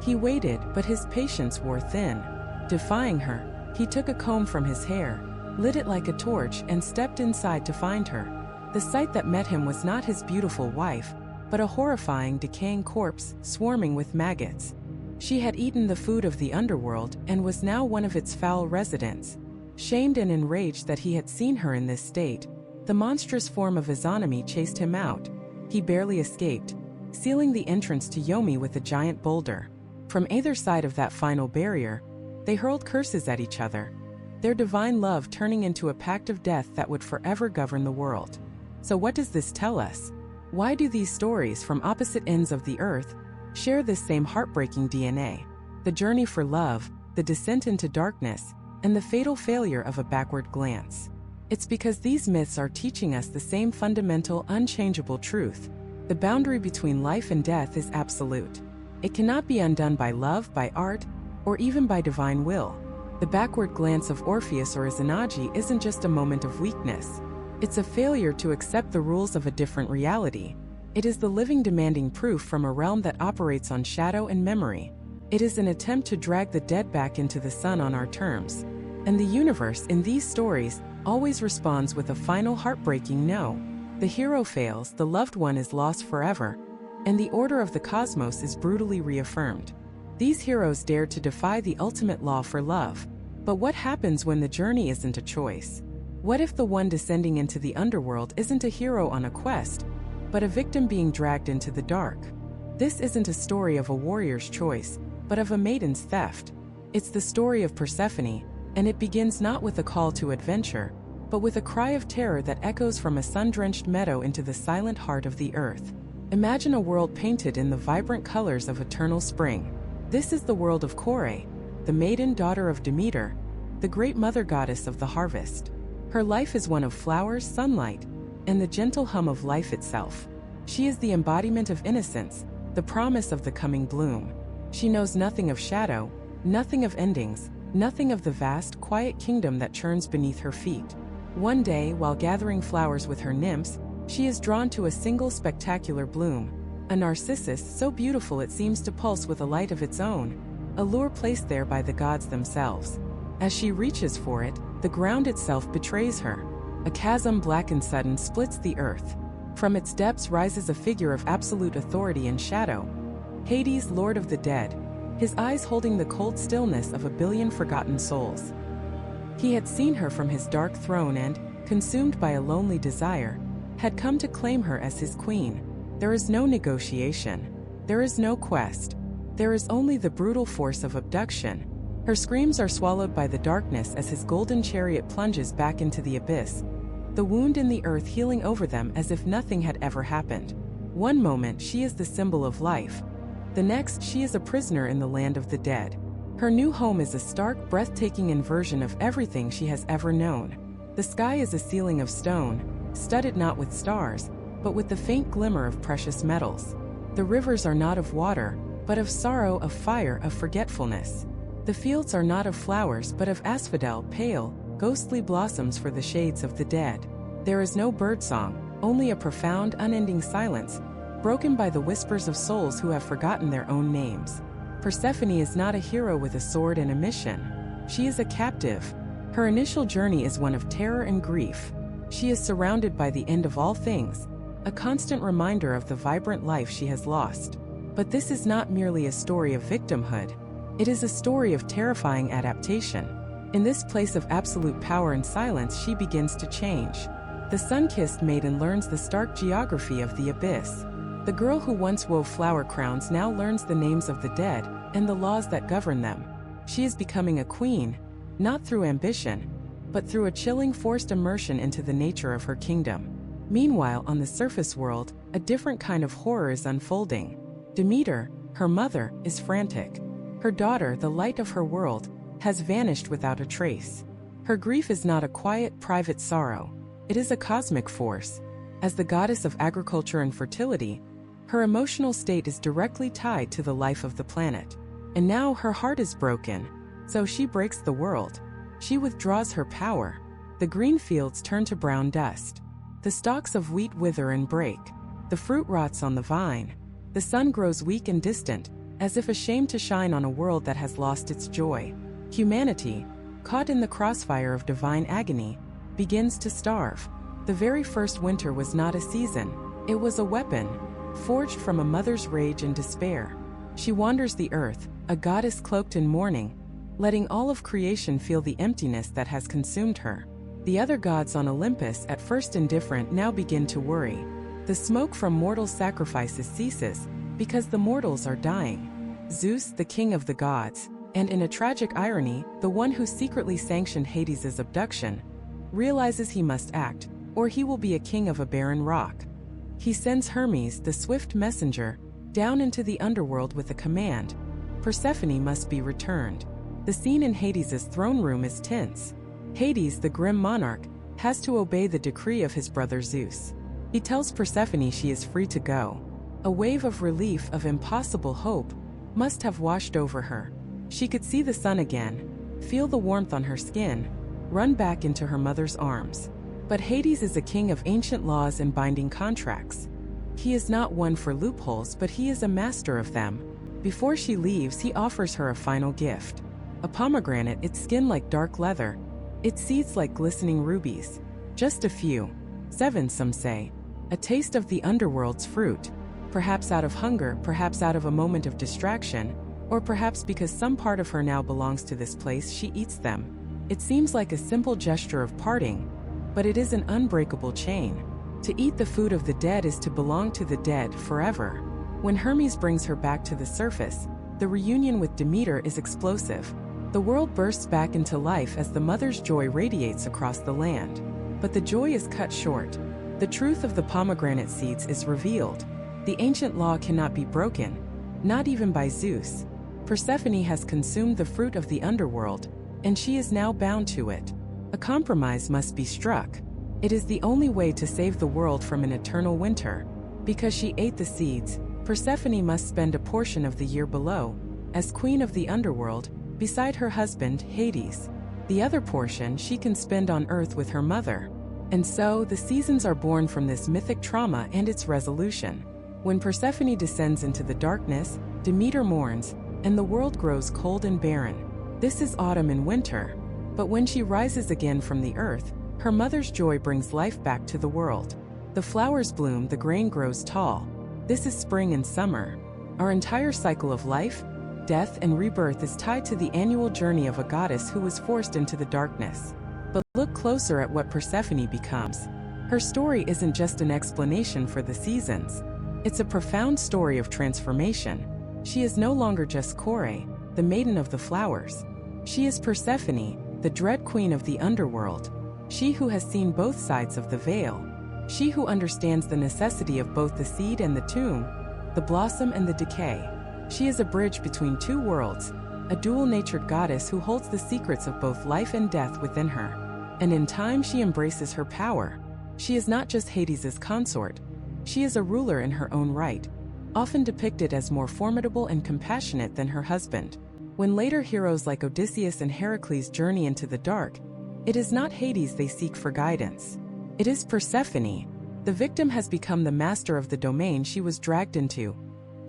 He waited, but his patience wore thin. Defying her, he took a comb from his hair, lit it like a torch, and stepped inside to find her. The sight that met him was not his beautiful wife, but a horrifying, decaying corpse, swarming with maggots. She had eaten the food of the underworld and was now one of its foul residents. Shamed and enraged that he had seen her in this state, the monstrous form of Izanami chased him out. He barely escaped, sealing the entrance to Yomi with a giant boulder. From either side of that final barrier, they hurled curses at each other, their divine love turning into a pact of death that would forever govern the world. So what does this tell us? Why do these stories from opposite ends of the earth share this same heartbreaking DNA? The journey for love, the descent into darkness, and the fatal failure of a backward glance. It's because these myths are teaching us the same fundamental, unchangeable truth. The boundary between life and death is absolute. It cannot be undone by love, by art, or even by divine will. The backward glance of Orpheus or Izanagi isn't just a moment of weakness. It's a failure to accept the rules of a different reality. It is the living demanding proof from a realm that operates on shadow and memory. It is an attempt to drag the dead back into the sun on our terms. And the universe, in these stories, always responds with a final heartbreaking no. The hero fails, the loved one is lost forever, and the order of the cosmos is brutally reaffirmed. These heroes dare to defy the ultimate law for love. But what happens when the journey isn't a choice? What if the one descending into the underworld isn't a hero on a quest, but a victim being dragged into the dark? This isn't a story of a warrior's choice, but of a maiden's theft. It's the story of Persephone, and it begins not with a call to adventure, but with a cry of terror that echoes from a sun-drenched meadow into the silent heart of the earth. Imagine a world painted in the vibrant colors of eternal spring. This is the world of Kore, the maiden daughter of Demeter, the great mother goddess of the harvest. Her life is one of flowers, sunlight, and the gentle hum of life itself. She is the embodiment of innocence, the promise of the coming bloom. She knows nothing of shadow, nothing of endings, nothing of the vast, quiet kingdom that churns beneath her feet. One day, while gathering flowers with her nymphs, she is drawn to a single spectacular bloom, a narcissus so beautiful it seems to pulse with a light of its own, a lure placed there by the gods themselves. As she reaches for it, the ground itself betrays her. A chasm black and sudden splits the earth. From its depths rises a figure of absolute authority and shadow. Hades, lord of the dead, his eyes holding the cold stillness of a billion forgotten souls. He had seen her from his dark throne and, consumed by a lonely desire, had come to claim her as his queen. There is no negotiation. There is no quest. There is only the brutal force of abduction. Her screams are swallowed by the darkness as his golden chariot plunges back into the abyss, the wound in the earth healing over them as if nothing had ever happened. One moment she is the symbol of life. The next she is a prisoner in the land of the dead. Her new home is a stark, breathtaking inversion of everything she has ever known. The sky is a ceiling of stone, studded not with stars, but with the faint glimmer of precious metals. The rivers are not of water, but of sorrow, of fire, of forgetfulness. The fields are not of flowers but of asphodel, pale, ghostly blossoms for the shades of the dead. There is no birdsong, only a profound, unending silence, broken by the whispers of souls who have forgotten their own names. Persephone is not a hero with a sword and a mission. She is a captive. Her initial journey is one of terror and grief. She is surrounded by the end of all things, a constant reminder of the vibrant life she has lost. But this is not merely a story of victimhood. It is a story of terrifying adaptation. In this place of absolute power and silence she begins to change. The sun-kissed maiden learns the stark geography of the abyss. The girl who once wove flower crowns now learns the names of the dead and the laws that govern them. She is becoming a queen, not through ambition, but through a chilling forced immersion into the nature of her kingdom. Meanwhile, on the surface world, a different kind of horror is unfolding. Demeter, her mother, is frantic. Her daughter, the light of her world, has vanished without a trace. Her grief is not a quiet, private sorrow. It is a cosmic force. As the goddess of agriculture and fertility, her emotional state is directly tied to the life of the planet. And now her heart is broken, so she breaks the world. She withdraws her power. The green fields turn to brown dust. The stalks of wheat wither and break. The fruit rots on the vine. The sun grows weak and distant, as if ashamed to shine on a world that has lost its joy. Humanity, caught in the crossfire of divine agony, begins to starve. The very first winter was not a season. It was a weapon, forged from a mother's rage and despair. She wanders the earth, a goddess cloaked in mourning, letting all of creation feel the emptiness that has consumed her. The other gods on Olympus, at first indifferent, now begin to worry. The smoke from mortal sacrifices ceases, because the mortals are dying. Zeus, the king of the gods, and in a tragic irony, the one who secretly sanctioned Hades' abduction, realizes he must act, or he will be a king of a barren rock. He sends Hermes, the swift messenger, down into the underworld with a command: Persephone must be returned. The scene in Hades' throne room is tense. Hades, the grim monarch, has to obey the decree of his brother Zeus. He tells Persephone she is free to go. A wave of relief, of impossible hope, must have washed over her. She could see the sun again, feel the warmth on her skin, run back into her mother's arms. But Hades is a king of ancient laws and binding contracts. He is not one for loopholes, but he is a master of them. Before she leaves, he offers her a final gift. A pomegranate, its skin like dark leather, its seeds like glistening rubies. Just a few. 7, some say. A taste of the underworld's fruit. Perhaps out of hunger, perhaps out of a moment of distraction, or perhaps because some part of her now belongs to this place, she eats them. It seems like a simple gesture of parting, but it is an unbreakable chain. To eat the food of the dead is to belong to the dead forever. When Hermes brings her back to the surface, the reunion with Demeter is explosive. The world bursts back into life as the mother's joy radiates across the land. But the joy is cut short. The truth of the pomegranate seeds is revealed. The ancient law cannot be broken, not even by Zeus. Persephone has consumed the fruit of the underworld, and she is now bound to it. A compromise must be struck. It is the only way to save the world from an eternal winter. Because she ate the seeds, Persephone must spend a portion of the year below, as queen of the underworld, beside her husband, Hades. The other portion she can spend on earth with her mother. And so, the seasons are born from this mythic trauma and its resolution. When Persephone descends into the darkness, Demeter mourns, and the world grows cold and barren. This is autumn and winter. But when she rises again from the earth, her mother's joy brings life back to the world. The flowers bloom, the grain grows tall. This is spring and summer. Our entire cycle of life, death, and rebirth is tied to the annual journey of a goddess who was forced into the darkness. But look closer at what Persephone becomes. Her story isn't just an explanation for the seasons. It's a profound story of transformation. She is no longer just Kore, the maiden of the flowers. She is Persephone, the dread queen of the underworld. She who has seen both sides of the veil. She who understands the necessity of both the seed and the tomb, the blossom and the decay. She is a bridge between two worlds, a dual-natured goddess who holds the secrets of both life and death within her. And in time she embraces her power. She is not just Hades' consort. She is a ruler in her own right, often depicted as more formidable and compassionate than her husband. When later heroes like Odysseus and Heracles journey into the dark, it is not Hades they seek for guidance. It is Persephone. The victim has become the master of the domain she was dragged into,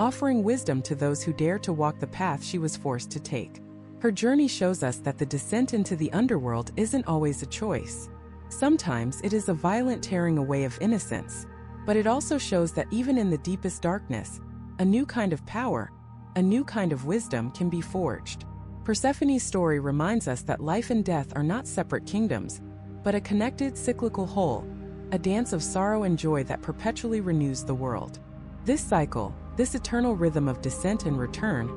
offering wisdom to those who dare to walk the path she was forced to take. Her journey shows us that the descent into the underworld isn't always a choice. Sometimes it is a violent tearing away of innocence, but it also shows that even in the deepest darkness, a new kind of power, a new kind of wisdom can be forged. Persephone's story reminds us that life and death are not separate kingdoms, but a connected cyclical whole, a dance of sorrow and joy that perpetually renews the world. This cycle, this eternal rhythm of descent and return,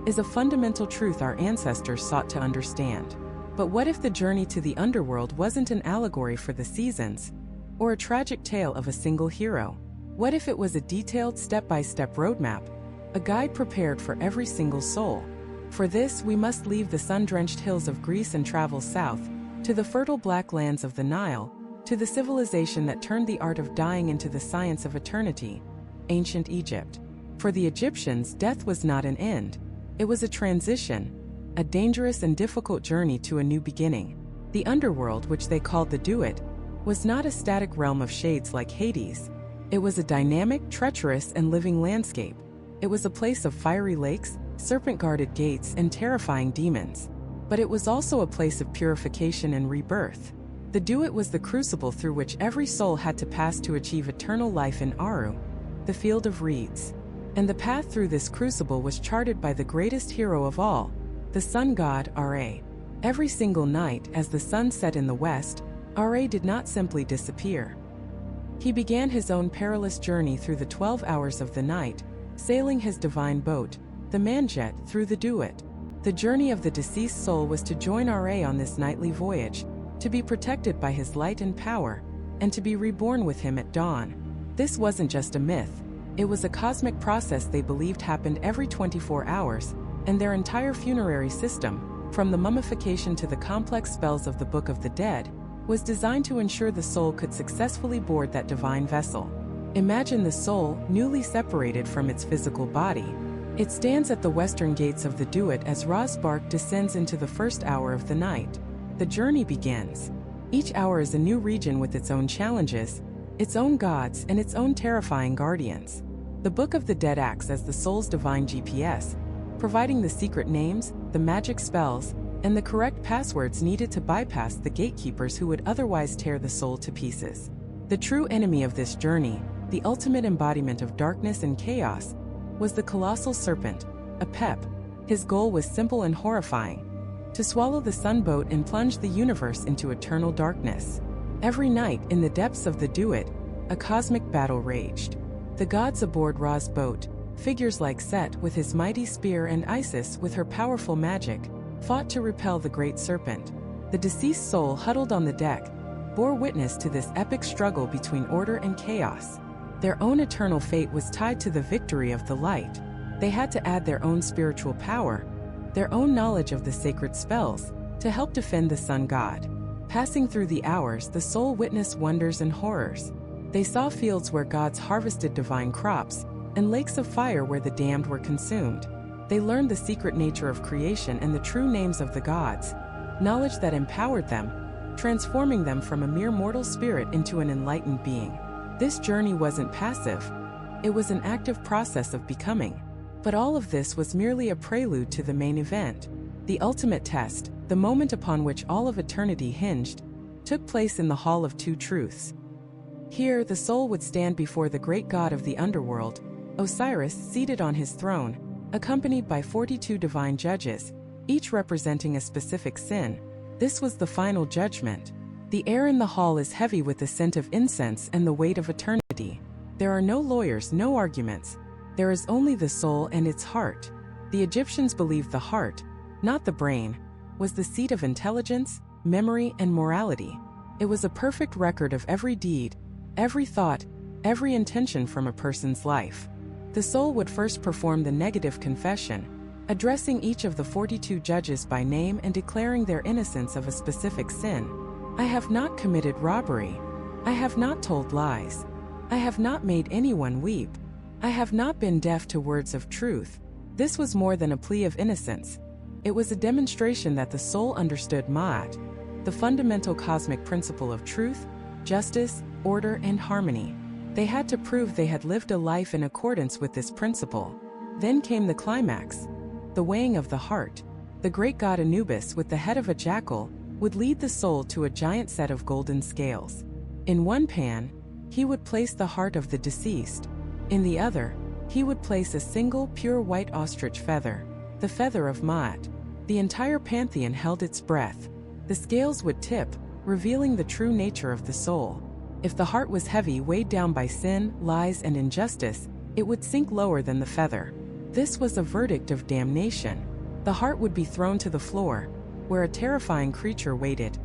is a fundamental truth our ancestors sought to understand. But what if the journey to the underworld wasn't an allegory for the seasons, or a tragic tale of a single hero? What if it was a detailed step-by-step roadmap, a guide prepared for every single soul? For this, we must leave the sun-drenched hills of Greece and travel south, to the fertile black lands of the Nile, to the civilization that turned the art of dying into the science of eternity, ancient Egypt. For the Egyptians, death was not an end. It was a transition, a dangerous and difficult journey to a new beginning. The underworld, which they called the Duat, was not a static realm of shades like Hades. It was a dynamic, treacherous, and living landscape. It was a place of fiery lakes, serpent-guarded gates, and terrifying demons. But it was also a place of purification and rebirth. The Duat was the crucible through which every soul had to pass to achieve eternal life in Aru, the field of reeds. And the path through this crucible was charted by the greatest hero of all, the sun god Ra. Every single night, as the sun set in the west, Ra did not simply disappear. He began his own perilous journey through the 12 hours of the night, sailing his divine boat, the Manjet, through the Duat. The journey of the deceased soul was to join Ra on this nightly voyage, to be protected by his light and power, and to be reborn with him at dawn. This wasn't just a myth. It was a cosmic process they believed happened every 24 hours, and their entire funerary system, from the mummification to the complex spells of the Book of the Dead, was designed to ensure the soul could successfully board that divine vessel. Imagine the soul, newly separated from its physical body. It stands at the western gates of the Duat as Ra's bark descends into the first hour of the night. The journey begins. Each hour is a new region with its own challenges, its own gods, and its own terrifying guardians. The Book of the Dead acts as the soul's divine GPS, providing the secret names, the magic spells, and the correct passwords needed to bypass the gatekeepers who would otherwise tear the soul to pieces. The true enemy of this journey, the ultimate embodiment of darkness and chaos, was the colossal serpent, Apep. His goal was simple and horrifying: to swallow the sun boat and plunge the universe into eternal darkness. Every night, in the depths of the Duat, a cosmic battle raged. The gods aboard Ra's boat, figures like Set with his mighty spear and Isis with her powerful magic, fought to repel the great serpent. The deceased soul huddled on the deck bore witness to this epic struggle between order and chaos. Their own eternal fate was tied to the victory of the light. They had to add their own spiritual power, their own knowledge of the sacred spells, to help defend the sun god. Passing through the hours, the soul witnessed wonders and horrors. They saw fields where gods harvested divine crops, and lakes of fire where the damned were consumed. They learned the secret nature of creation and the true names of the gods, knowledge that empowered them, transforming them from a mere mortal spirit into an enlightened being. This journey wasn't passive. It was an active process of becoming. But all of this was merely a prelude to the main event. The ultimate test, the moment upon which all of eternity hinged, took place in the Hall of Two Truths. Here, the soul would stand before the great god of the underworld, Osiris, seated on his throne, accompanied by 42 divine judges, each representing a specific sin. This was the final judgment. The air in the hall is heavy with the scent of incense and the weight of eternity. There are no lawyers, no arguments. There is only the soul and its heart. The Egyptians believed the heart, not the brain, was the seat of intelligence, memory, and morality. It was a perfect record of every deed, every thought, every intention from a person's life. The soul would first perform the negative confession, addressing each of the 42 judges by name and declaring their innocence of a specific sin. I have not committed robbery. I have not told lies. I have not made anyone weep. I have not been deaf to words of truth. This was more than a plea of innocence. It was a demonstration that the soul understood Ma'at, the fundamental cosmic principle of truth, justice, order, and harmony. They had to prove they had lived a life in accordance with this principle. Then came the climax, the weighing of the heart. The great god Anubis, with the head of a jackal, would lead the soul to a giant set of golden scales. In one pan, he would place the heart of the deceased. In the other, he would place a single pure white ostrich feather, the feather of Ma'at. The entire pantheon held its breath. The scales would tip, revealing the true nature of the soul. If the heart was heavy, weighed down by sin, lies, and injustice, it would sink lower than the feather. This was a verdict of damnation. The heart would be thrown to the floor, where a terrifying creature waited.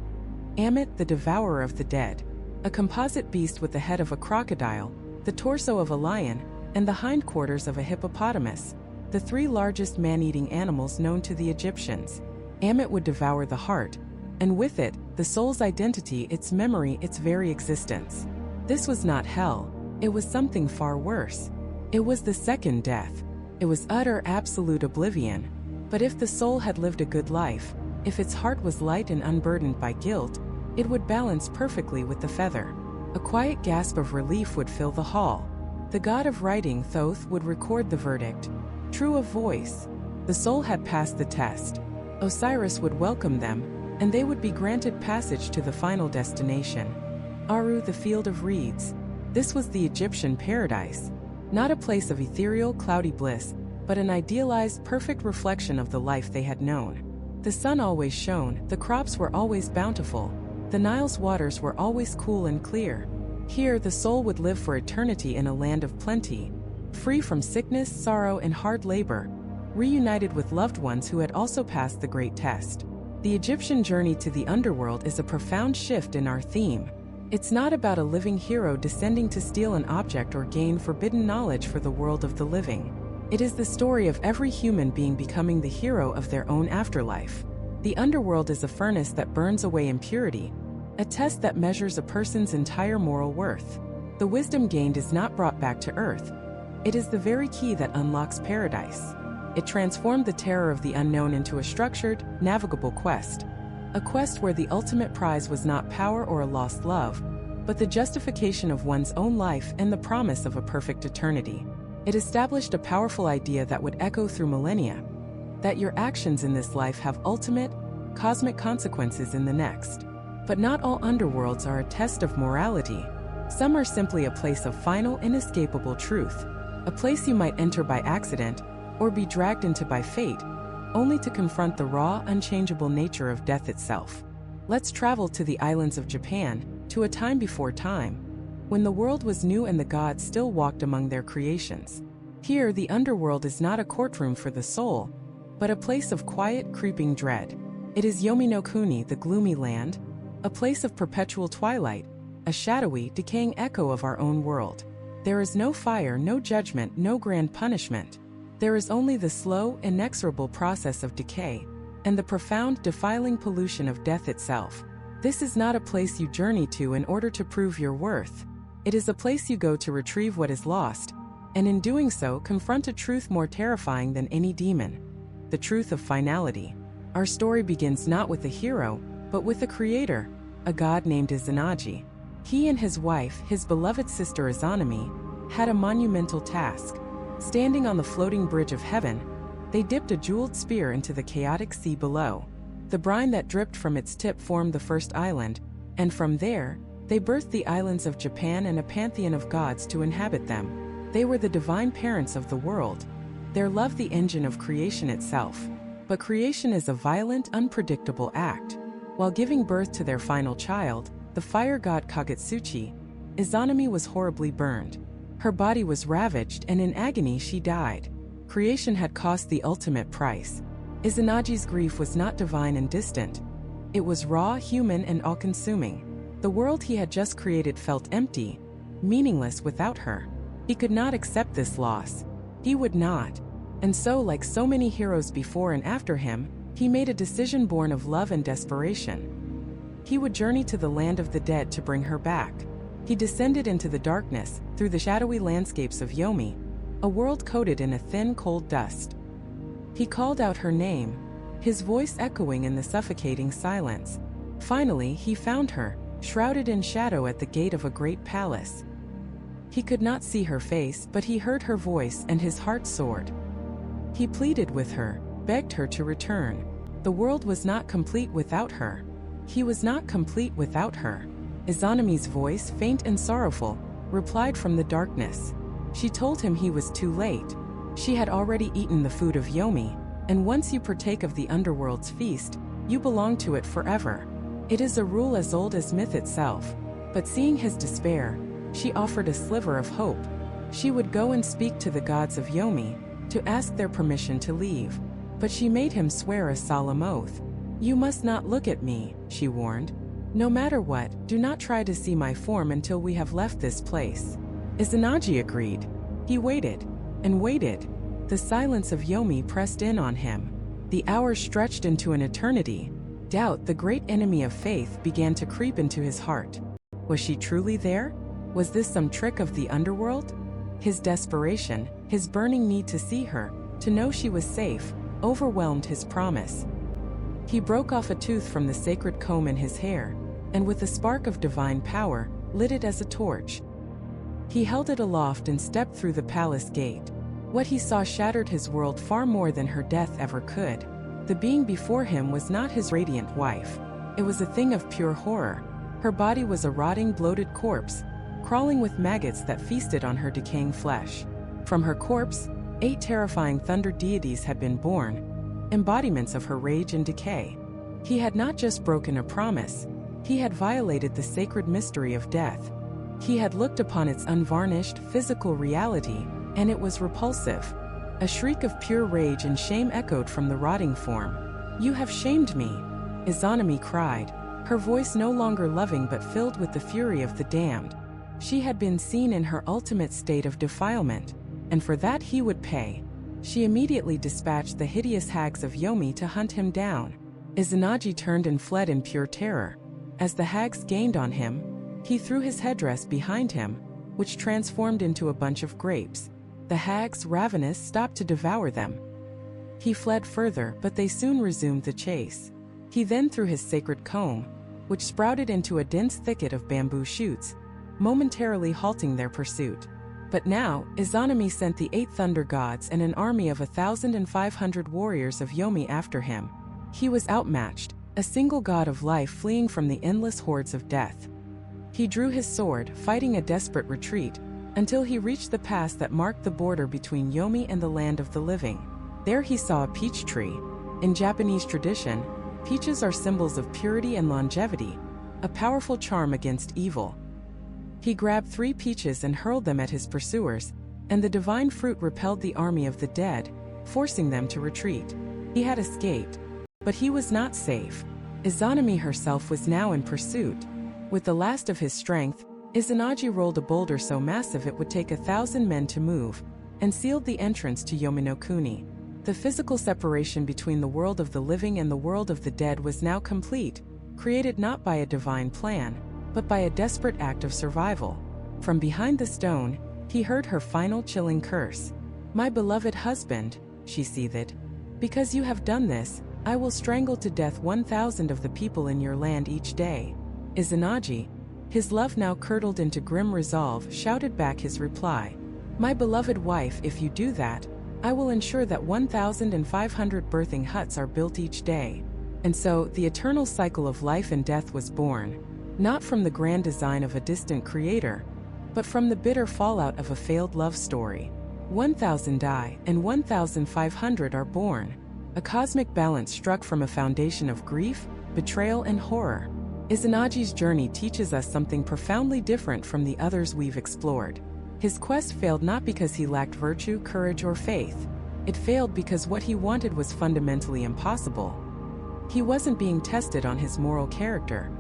Ammit, the devourer of the dead. A composite beast with the head of a crocodile, the torso of a lion, and the hindquarters of a hippopotamus, the three largest man-eating animals known to the Egyptians. Ammit would devour the heart, and with it, the soul's identity, its memory, its very existence. This was not hell. It was something far worse. It was the second death. It was utter, absolute oblivion. But if the soul had lived a good life, if its heart was light and unburdened by guilt, it would balance perfectly with the feather. A quiet gasp of relief would fill the hall. The god of writing, Thoth, would record the verdict. True of voice. The soul had passed the test. Osiris would welcome them, and they would be granted passage to the final destination. Aru, the field of reeds. This was the Egyptian paradise. Not a place of ethereal, cloudy bliss, but an idealized, perfect reflection of the life they had known. The sun always shone, the crops were always bountiful, the Nile's waters were always cool and clear. Here, the soul would live for eternity in a land of plenty, free from sickness, sorrow, and hard labor, reunited with loved ones who had also passed the great test. The Egyptian journey to the underworld is a profound shift in our theme. It's not about a living hero descending to steal an object or gain forbidden knowledge for the world of the living. It is the story of every human being becoming the hero of their own afterlife. The underworld is a furnace that burns away impurity, a test that measures a person's entire moral worth. The wisdom gained is not brought back to earth. It is the very key that unlocks paradise. It transformed the terror of the unknown into a structured, navigable quest. A quest where the ultimate prize was not power or a lost love, but the justification of one's own life and the promise of a perfect eternity. It established a powerful idea that would echo through millennia. that your actions in this life have ultimate, cosmic consequences in the next. But not all underworlds are a test of morality. Some are simply a place of final, inescapable truth, a place you might enter by accident or be dragged into by fate, only to confront the raw, unchangeable nature of death itself. Let's travel to the islands of Japan, to a time before time, when the world was new and the gods still walked among their creations. Here, the underworld is not a courtroom for the soul, but a place of quiet, creeping dread. It is Yomi no Kuni, the gloomy land, a place of perpetual twilight, a shadowy, decaying echo of our own world. There is no fire, no judgment, no grand punishment. There is only the slow, inexorable process of decay, and the profound, defiling pollution of death itself. This is not a place you journey to in order to prove your worth. It is a place you go to retrieve what is lost, and in doing so, confront a truth more terrifying than any demon: the truth of finality. Our story begins not with a hero, but with a creator, a god named Izanagi. He and his wife, his beloved sister Izanami, had a monumental task. Standing on the floating bridge of heaven, they dipped a jeweled spear into the chaotic sea below. The brine that dripped from its tip formed the first island, and from there, they birthed the islands of Japan and a pantheon of gods to inhabit them. They were the divine parents of the world, their love the engine of creation itself. But creation is a violent, unpredictable act. While giving birth to their final child, the fire god Kagutsuchi, Izanami was horribly burned. Her body was ravaged, and in agony she died. Creation had cost the ultimate price. Izanagi's grief was not divine and distant. It was raw, human, and all-consuming. The world he had just created felt empty, meaningless without her. He could not accept this loss. He would not. And so, like so many heroes before and after him, he made a decision born of love and desperation. He would journey to the land of the dead to bring her back. He descended into the darkness, through the shadowy landscapes of Yomi, a world coated in a thin, cold dust. He called out her name, his voice echoing in the suffocating silence. Finally, he found her, shrouded in shadow at the gate of a great palace. He could not see her face, but he heard her voice, and his heart soared. He pleaded with her, begged her to return. The world was not complete without her. He was not complete without her. Izanami's voice, faint and sorrowful, replied from the darkness. She told him he was too late. She had already eaten the food of Yomi, and once you partake of the underworld's feast, you belong to it forever. It is a rule as old as myth itself. But seeing his despair, she offered a sliver of hope. She would go and speak to the gods of Yomi, to ask their permission to leave. But she made him swear a solemn oath. "You must not look at me," she warned. "No matter what, do not try to see my form until we have left this place." Izanagi agreed. He waited, and waited. The silence of Yomi pressed in on him. The hours stretched into an eternity. Doubt, the great enemy of faith, began to creep into his heart. Was she truly there? Was this some trick of the underworld? His desperation, his burning need to see her, to know she was safe, overwhelmed his promise. He broke off a tooth from the sacred comb in his hair, and with a spark of divine power, lit it as a torch. He held it aloft and stepped through the palace gate. What he saw shattered his world far more than her death ever could. The being before him was not his radiant wife. It was a thing of pure horror. Her body was a rotting, bloated corpse, crawling with maggots that feasted on her decaying flesh. From her corpse, 8 terrifying thunder deities had been born, embodiments of her rage and decay. He had not just broken a promise, he had violated the sacred mystery of death. He had looked upon its unvarnished, physical reality, and it was repulsive. A shriek of pure rage and shame echoed from the rotting form. "You have shamed me," Izanami cried, her voice no longer loving but filled with the fury of the damned. She had been seen in her ultimate state of defilement, and for that he would pay. She immediately dispatched the hideous hags of Yomi to hunt him down. Izanagi turned and fled in pure terror. As the hags gained on him, he threw his headdress behind him, which transformed into a bunch of grapes. The hags, ravenous, stopped to devour them. He fled further, but they soon resumed the chase. He then threw his sacred comb, which sprouted into a dense thicket of bamboo shoots, momentarily halting their pursuit. But now, Izanami sent the 8 thunder gods and an army of 1,500 warriors of Yomi after him. He was outmatched, a single god of life fleeing from the endless hordes of death. He drew his sword, fighting a desperate retreat, until he reached the pass that marked the border between Yomi and the land of the living. There he saw a peach tree. In Japanese tradition, peaches are symbols of purity and longevity, a powerful charm against evil. He grabbed 3 peaches and hurled them at his pursuers, and the divine fruit repelled the army of the dead, forcing them to retreat. He had escaped, but he was not safe. Izanami herself was now in pursuit. With the last of his strength, Izanagi rolled a boulder so massive it would take 1,000 men to move, and sealed the entrance to Yominokuni. The physical separation between the world of the living and the world of the dead was now complete, created not by a divine plan, but by a desperate act of survival. From behind the stone, he heard her final chilling curse. "My beloved husband," she seethed, "because you have done this, I will strangle to death 1,000 of the people in your land each day." Izanagi, his love now curdled into grim resolve, shouted back his reply. "My beloved wife, if you do that, I will ensure that 1,500 birthing huts are built each day." And so, the eternal cycle of life and death was born, not from the grand design of a distant creator, but from the bitter fallout of a failed love story. 1,000 die, and 1,500 are born. A cosmic balance struck from a foundation of grief, betrayal, and horror. Izanagi's journey teaches us something profoundly different from the others we've explored. His quest failed not because he lacked virtue, courage, or faith. It failed because what he wanted was fundamentally impossible. He wasn't being tested on his moral character.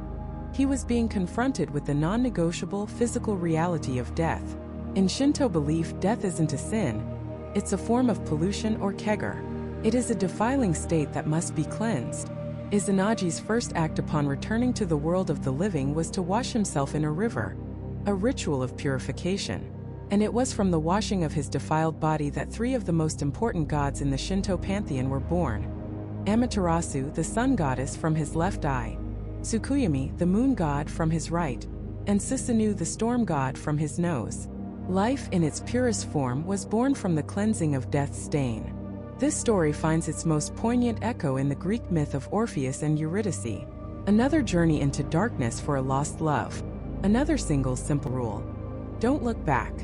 He was being confronted with the non-negotiable physical reality of death. In Shinto belief, death isn't a sin. It's a form of pollution or kegger. It is a defiling state that must be cleansed. Izanagi's first act upon returning to the world of the living was to wash himself in a river, a ritual of purification. And it was from the washing of his defiled body that 3 of the most important gods in the Shinto pantheon were born. Amaterasu, the sun goddess, from his left eye, Tsukuyomi, the moon god, from his right, and Susanoo, the storm god, from his nose. Life in its purest form was born from the cleansing of death's stain. This story finds its most poignant echo in the Greek myth of Orpheus and Eurydice. Another journey into darkness for a lost love. Another single simple rule: don't look back.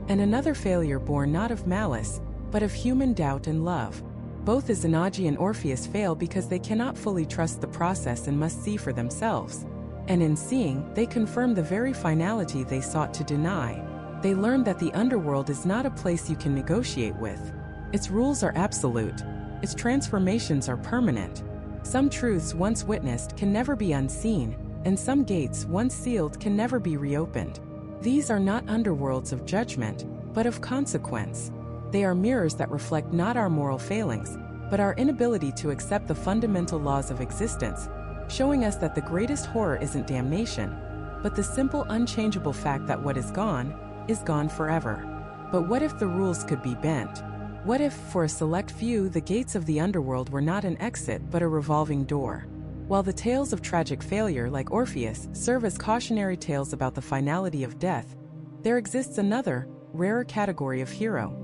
And another failure born not of malice, but of human doubt and love. Both Izanagi and Orpheus fail because they cannot fully trust the process and must see for themselves. And in seeing, they confirm the very finality they sought to deny. They learn that the underworld is not a place you can negotiate with. Its rules are absolute. Its transformations are permanent. Some truths once witnessed can never be unseen, and some gates once sealed can never be reopened. These are not underworlds of judgment, but of consequence. They are mirrors that reflect not our moral failings, but our inability to accept the fundamental laws of existence, showing us that the greatest horror isn't damnation, but the simple, unchangeable fact that what is gone forever. But what if the rules could be bent? What if, for a select few, the gates of the underworld were not an exit but a revolving door? While the tales of tragic failure, like Orpheus, serve as cautionary tales about the finality of death, there exists another, rarer category of hero.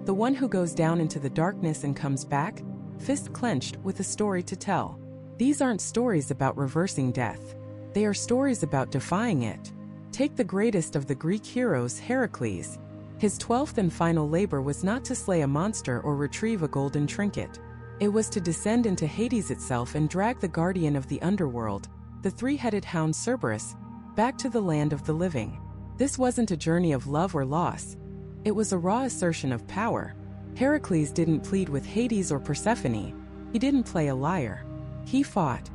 The one who goes down into the darkness and comes back, fist clenched, with a story to tell. These aren't stories about reversing death. They are stories about defying it. Take the greatest of the Greek heroes, Heracles. His 12th and final labor was not to slay a monster or retrieve a golden trinket. It was to descend into Hades itself and drag the guardian of the underworld, the 3-headed hound Cerberus, back to the land of the living. This wasn't a journey of love or loss. It was a raw assertion of power. Heracles didn't plead with Hades or Persephone. He didn't play a liar. He fought.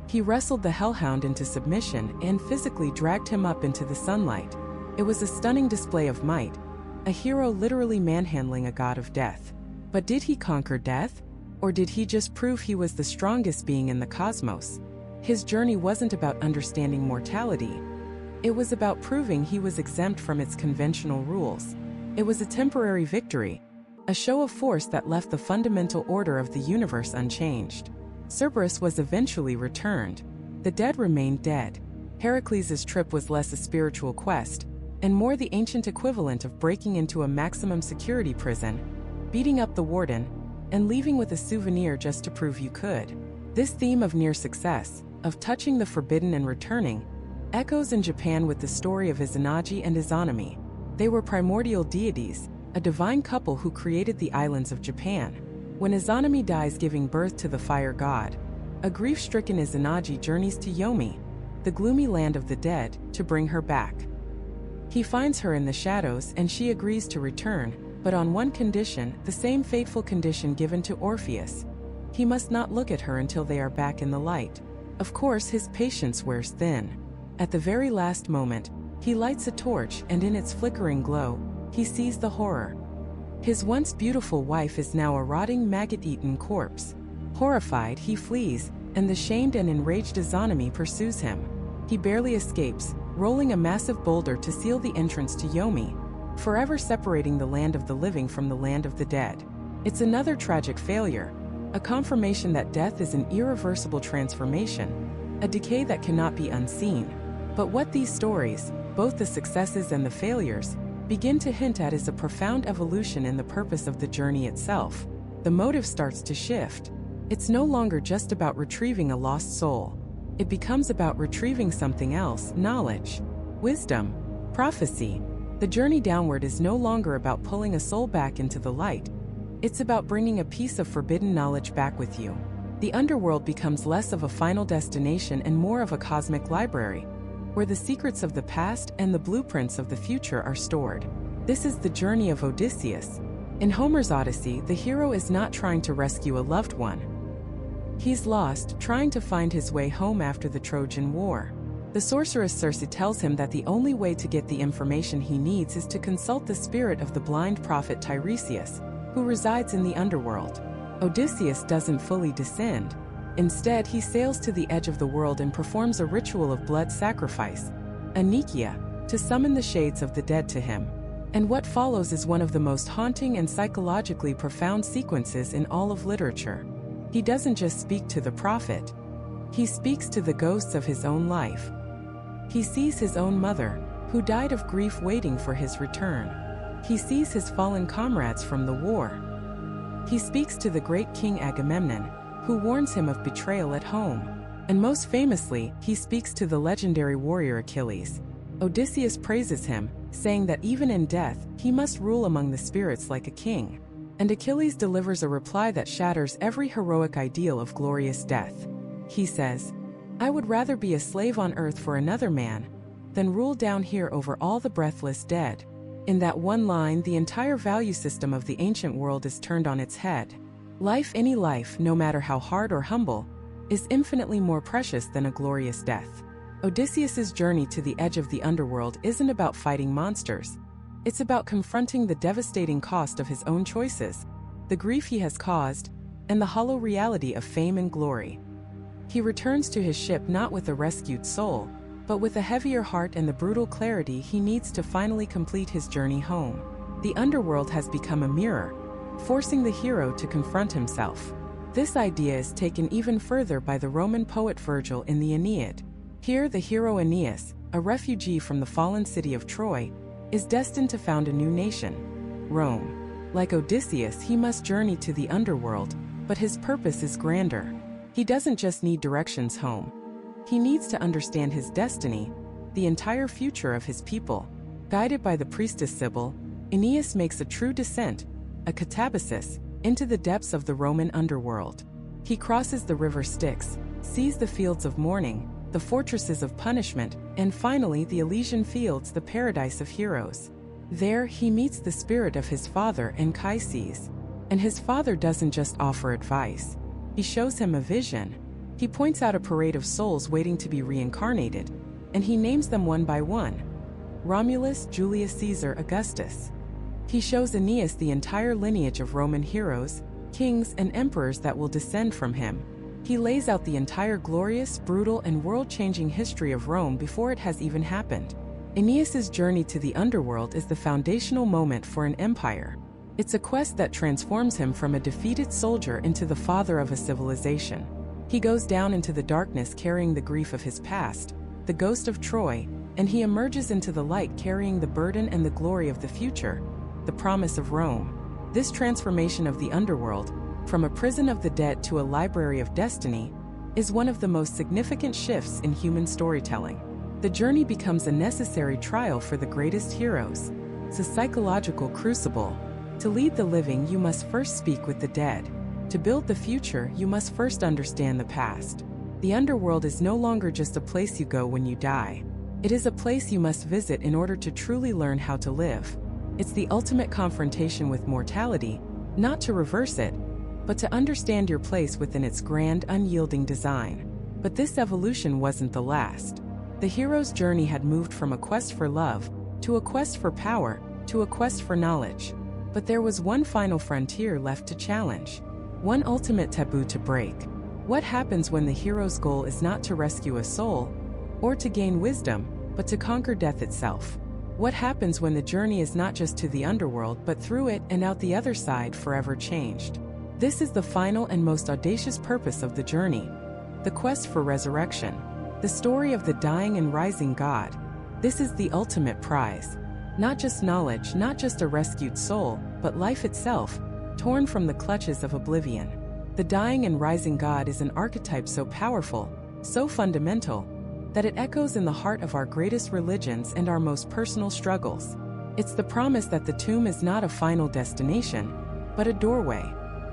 He wrestled the hellhound into submission and physically dragged him up into the sunlight. It was a stunning display of might, a hero literally manhandling a god of death. But did he conquer death? Or did he just prove he was the strongest being in the cosmos? His journey wasn't about understanding mortality. It was about proving he was exempt from its conventional rules. It was a temporary victory, a show of force that left the fundamental order of the universe unchanged. Cerberus was eventually returned. The dead remained dead. Heracles' trip was less a spiritual quest, and more the ancient equivalent of breaking into a maximum security prison, beating up the warden, and leaving with a souvenir just to prove you could. This theme of near success, of touching the forbidden and returning, echoes in Japan with the story of Izanagi and Izanami. They were primordial deities, a divine couple who created the islands of Japan. When Izanami dies giving birth to the fire god, a grief-stricken Izanagi journeys to Yomi, the gloomy land of the dead, to bring her back. He finds her in the shadows and she agrees to return, but on one condition, the same fateful condition given to Orpheus. He must not look at her until they are back in the light. Of course, his patience wears thin. At the very last moment, he lights a torch and in its flickering glow, he sees the horror. His once beautiful wife is now a rotting maggot-eaten corpse. Horrified, he flees, and the shamed and enraged Izanami pursues him. He barely escapes, rolling a massive boulder to seal the entrance to Yomi, forever separating the land of the living from the land of the dead. It's another tragic failure, a confirmation that death is an irreversible transformation, a decay that cannot be unseen. But what these stories, both the successes and the failures, begin to hint at is a profound evolution in the purpose of the journey itself. The motive starts to shift. It's no longer just about retrieving a lost soul. It becomes about retrieving something else: knowledge, wisdom, prophecy. The journey downward is no longer about pulling a soul back into the light. It's about bringing a piece of forbidden knowledge back with you. The underworld becomes less of a final destination and more of a cosmic library, where the secrets of the past and the blueprints of the future are stored. This is the journey of Odysseus. In Homer's Odyssey, the hero is not trying to rescue a loved one. He's lost, trying to find his way home after the Trojan War. The sorceress Circe tells him that the only way to get the information he needs is to consult the spirit of the blind prophet Tiresias, who resides in the underworld. Odysseus doesn't fully descend. Instead, he sails to the edge of the world and performs a ritual of blood sacrifice, a nikia, to summon the shades of the dead to him. And what follows is one of the most haunting and psychologically profound sequences in all of literature. He doesn't just speak to the prophet. He speaks to the ghosts of his own life. He sees his own mother, who died of grief waiting for his return. He sees his fallen comrades from the war. He speaks to the great king Agamemnon, who warns him of betrayal at home. And most famously, he speaks to the legendary warrior Achilles. Odysseus praises him, saying that even in death, he must rule among the spirits like a king. And Achilles delivers a reply that shatters every heroic ideal of glorious death. He says, "I would rather be a slave on earth for another man than rule down here over all the breathless dead." In that one line, the entire value system of the ancient world is turned on its head. Life, any life, no matter how hard or humble, is infinitely more precious than a glorious death. Odysseus's journey to the edge of the underworld isn't about fighting monsters. It's about confronting the devastating cost of his own choices, the grief he has caused, and the hollow reality of fame and glory. He returns to his ship not with a rescued soul, but with a heavier heart and the brutal clarity he needs to finally complete his journey home. The underworld has become a mirror, forcing the hero to confront himself. This idea is taken even further by the Roman poet Virgil in the Aeneid. Here, the hero Aeneas, a refugee from the fallen city of Troy, is destined to found a new nation, Rome. Like Odysseus, he must journey to the underworld, but his purpose is grander. He doesn't just need directions home. He needs to understand his destiny, the entire future of his people. Guided by the priestess Sibyl, Aeneas makes a true descent, a Katabasis, into the depths of the Roman underworld. He crosses the river Styx, sees the fields of mourning, the fortresses of punishment, and finally the Elysian fields, the paradise of heroes. There, he meets the spirit of his father, Anchises. And his father doesn't just offer advice. He shows him a vision. He points out a parade of souls waiting to be reincarnated, and he names them one by one: Romulus, Julius Caesar, Augustus. He shows Aeneas the entire lineage of Roman heroes, kings, and emperors that will descend from him. He lays out the entire glorious, brutal, and world-changing history of Rome before it has even happened. Aeneas's journey to the underworld is the foundational moment for an empire. It's a quest that transforms him from a defeated soldier into the father of a civilization. He goes down into the darkness carrying the grief of his past, the ghost of Troy, and he emerges into the light carrying the burden and the glory of the future, the promise of Rome. This transformation of the underworld, from a prison of the dead to a library of destiny, is one of the most significant shifts in human storytelling. The journey becomes a necessary trial for the greatest heroes. It's a psychological crucible. To lead the living, you must first speak with the dead. To build the future, you must first understand the past. The underworld is no longer just a place you go when you die. It is a place you must visit in order to truly learn how to live. It's the ultimate confrontation with mortality, not to reverse it, but to understand your place within its grand, unyielding design. But this evolution wasn't the last. The hero's journey had moved from a quest for love, to a quest for power, to a quest for knowledge. But there was one final frontier left to challenge. One ultimate taboo to break. What happens when the hero's goal is not to rescue a soul, or to gain wisdom, but to conquer death itself? What happens when the journey is not just to the underworld but through it and out the other side, forever changed? This is the final and most audacious purpose of the journey. The quest for resurrection. The story of the dying and rising god. This is the ultimate prize. Not just knowledge, not just a rescued soul, but life itself, torn from the clutches of oblivion. The dying and rising god is an archetype so powerful, so fundamental, that it echoes in the heart of our greatest religions and our most personal struggles. It's the promise that the tomb is not a final destination, but a doorway.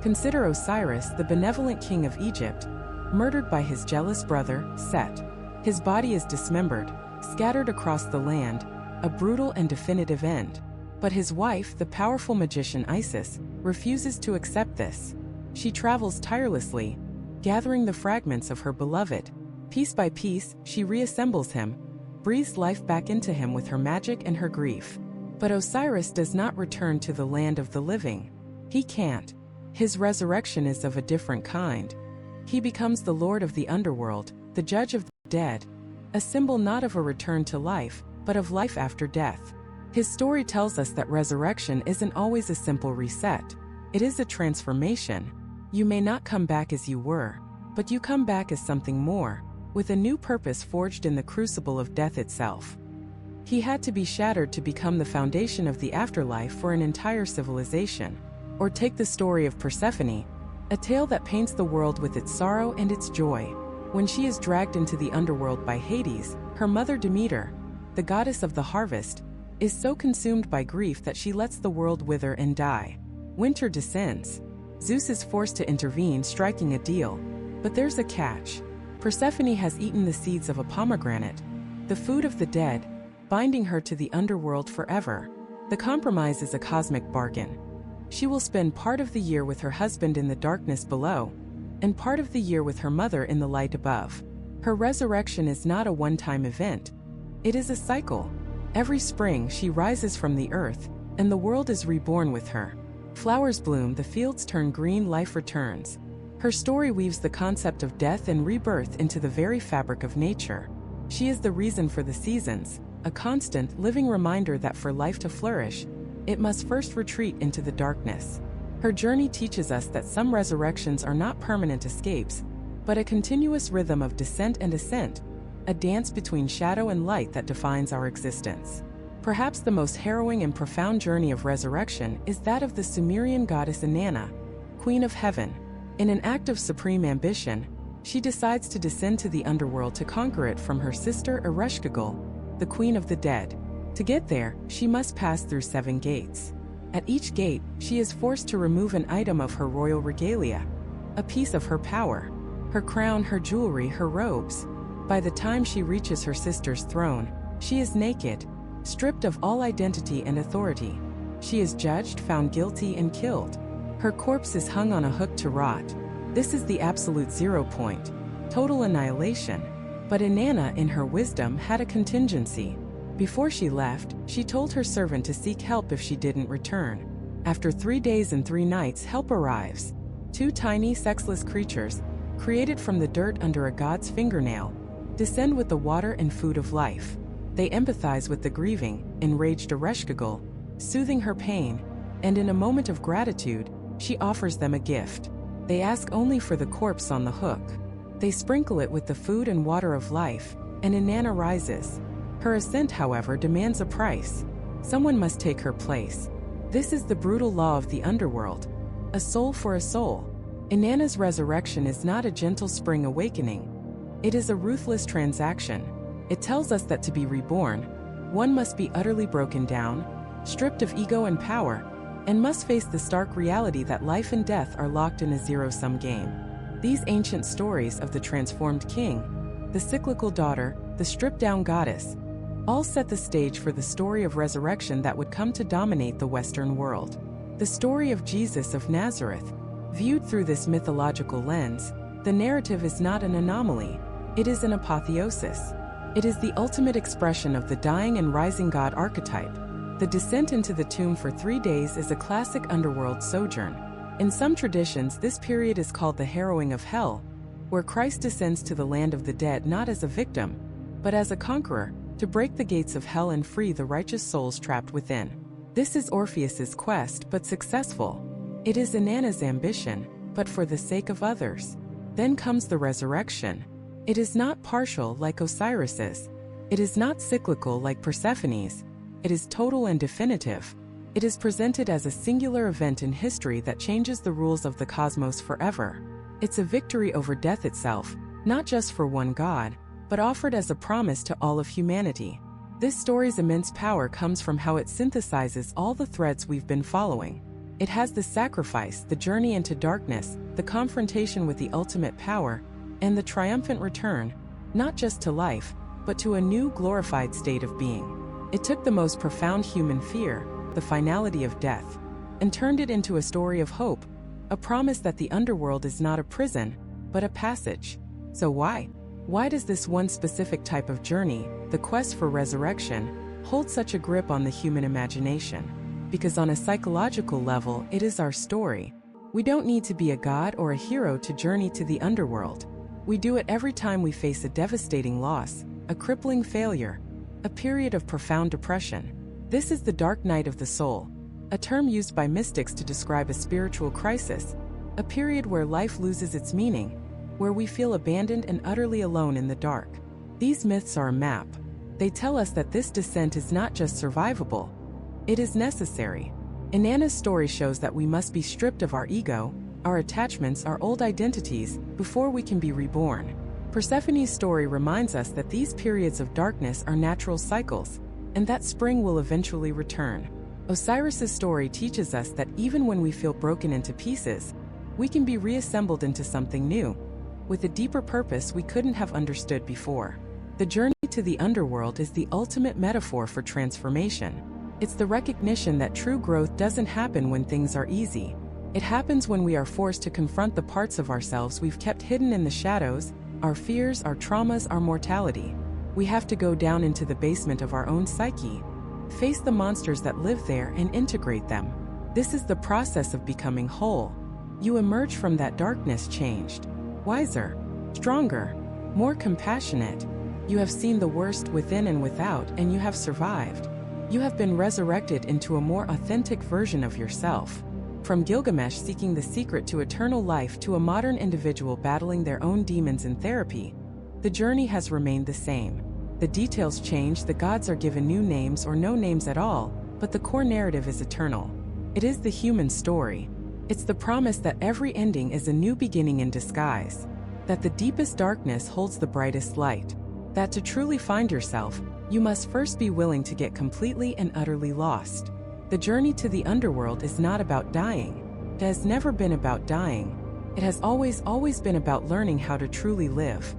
Consider Osiris, the benevolent king of Egypt, murdered by his jealous brother, Set. His body is dismembered, scattered across the land, a brutal and definitive end. But his wife, the powerful magician Isis, refuses to accept this. She travels tirelessly, gathering the fragments of her beloved. Piece by piece, she reassembles him, breathes life back into him with her magic and her grief. But Osiris does not return to the land of the living. He can't. His resurrection is of a different kind. He becomes the lord of the underworld, the judge of the dead, a symbol not of a return to life, but of life after death. His story tells us that resurrection isn't always a simple reset. It is a transformation. You may not come back as you were, but you come back as something more, with a new purpose forged in the crucible of death itself. He had to be shattered to become the foundation of the afterlife for an entire civilization. Or take the story of Persephone, a tale that paints the world with its sorrow and its joy. When she is dragged into the underworld by Hades, her mother Demeter, the goddess of the harvest, is so consumed by grief that she lets the world wither and die. Winter descends. Zeus is forced to intervene, striking a deal. But there's a catch. Persephone has eaten the seeds of a pomegranate, the food of the dead, binding her to the underworld forever. The compromise is a cosmic bargain. She will spend part of the year with her husband in the darkness below, and part of the year with her mother in the light above. Her resurrection is not a one-time event. It is a cycle. Every spring she rises from the earth, and the world is reborn with her. Flowers bloom, the fields turn green, life returns. Her story weaves the concept of death and rebirth into the very fabric of nature. She is the reason for the seasons, a constant, living reminder that for life to flourish, it must first retreat into the darkness. Her journey teaches us that some resurrections are not permanent escapes, but a continuous rhythm of descent and ascent, a dance between shadow and light that defines our existence. Perhaps the most harrowing and profound journey of resurrection is that of the Sumerian goddess Inanna, Queen of Heaven. In an act of supreme ambition, she decides to descend to the underworld to conquer it from her sister Ereshkigal, the Queen of the Dead. To get there, she must pass through 7 gates. At each gate, she is forced to remove an item of her royal regalia, a piece of her power, her crown, her jewelry, her robes. By the time she reaches her sister's throne, she is naked, stripped of all identity and authority. She is judged, found guilty, and killed. Her corpse is hung on a hook to rot. This is the absolute 0 point, total annihilation. But Inanna, in her wisdom, had a contingency. Before she left, she told her servant to seek help if she didn't return. After 3 days and 3 nights, help arrives. 2 tiny, sexless creatures, created from the dirt under a god's fingernail, descend with the water and food of life. They empathize with the grieving, enraged Ereshkigal, soothing her pain, and in a moment of gratitude, she offers them a gift. They ask only for the corpse on the hook. They sprinkle it with the food and water of life, and Inanna rises. Her ascent, however, demands a price. Someone must take her place. This is the brutal law of the underworld. A soul for a soul. Inanna's resurrection is not a gentle spring awakening. It is a ruthless transaction. It tells us that to be reborn, one must be utterly broken down, stripped of ego and power, and must face the stark reality that life and death are locked in a zero-sum game. These ancient stories of the transformed king, the cyclical daughter, the stripped-down goddess, all set the stage for the story of resurrection that would come to dominate the Western world. The story of Jesus of Nazareth. Viewed through this mythological lens, the narrative is not an anomaly, it is an apotheosis. It is the ultimate expression of the dying and rising God archetype. The descent into the tomb for 3 days is a classic underworld sojourn. In some traditions, this period is called the harrowing of hell, where Christ descends to the land of the dead not as a victim, but as a conqueror, to break the gates of hell and free the righteous souls trapped within. This is Orpheus's quest, but successful. It is Inanna's ambition, but for the sake of others. Then comes the resurrection. It is not partial like Osiris's. It is not cyclical like Persephone's. It is total and definitive. It is presented as a singular event in history that changes the rules of the cosmos forever. It's a victory over death itself, not just for one god, but offered as a promise to all of humanity. This story's immense power comes from how it synthesizes all the threads we've been following. It has the sacrifice, the journey into darkness, the confrontation with the ultimate power, and the triumphant return, not just to life, but to a new glorified state of being. It took the most profound human fear, the finality of death, and turned it into a story of hope, a promise that the underworld is not a prison, but a passage. So why? Why does this one specific type of journey, the quest for resurrection, hold such a grip on the human imagination? Because on a psychological level, it is our story. We don't need to be a god or a hero to journey to the underworld. We do it every time we face a devastating loss, a crippling failure, a period of profound depression. This is the dark night of the soul, a term used by mystics to describe a spiritual crisis, a period where life loses its meaning, where we feel abandoned and utterly alone in the dark. These myths are a map. They tell us that this descent is not just survivable, it is necessary. Inanna's story shows that we must be stripped of our ego, our attachments, our old identities, before we can be reborn. Persephone's story reminds us that these periods of darkness are natural cycles, and that spring will eventually return. Osiris's story teaches us that even when we feel broken into pieces, we can be reassembled into something new, with a deeper purpose we couldn't have understood before. The journey to the underworld is the ultimate metaphor for transformation. It's the recognition that true growth doesn't happen when things are easy. It happens when we are forced to confront the parts of ourselves we've kept hidden in the shadows, our fears, our traumas, our mortality. We have to go down into the basement of our own psyche, face the monsters that live there and integrate them. This is the process of becoming whole. You emerge from that darkness changed, wiser, stronger, more compassionate. You have seen the worst within and without, and you have survived. You have been resurrected into a more authentic version of yourself. From Gilgamesh seeking the secret to eternal life to a modern individual battling their own demons in therapy, the journey has remained the same. The details change, the gods are given new names or no names at all, but the core narrative is eternal. It is the human story. It's the promise that every ending is a new beginning in disguise, that the deepest darkness holds the brightest light, that to truly find yourself, you must first be willing to get completely and utterly lost. The journey to the underworld is not about dying. It has never been about dying. It has always been about learning how to truly live.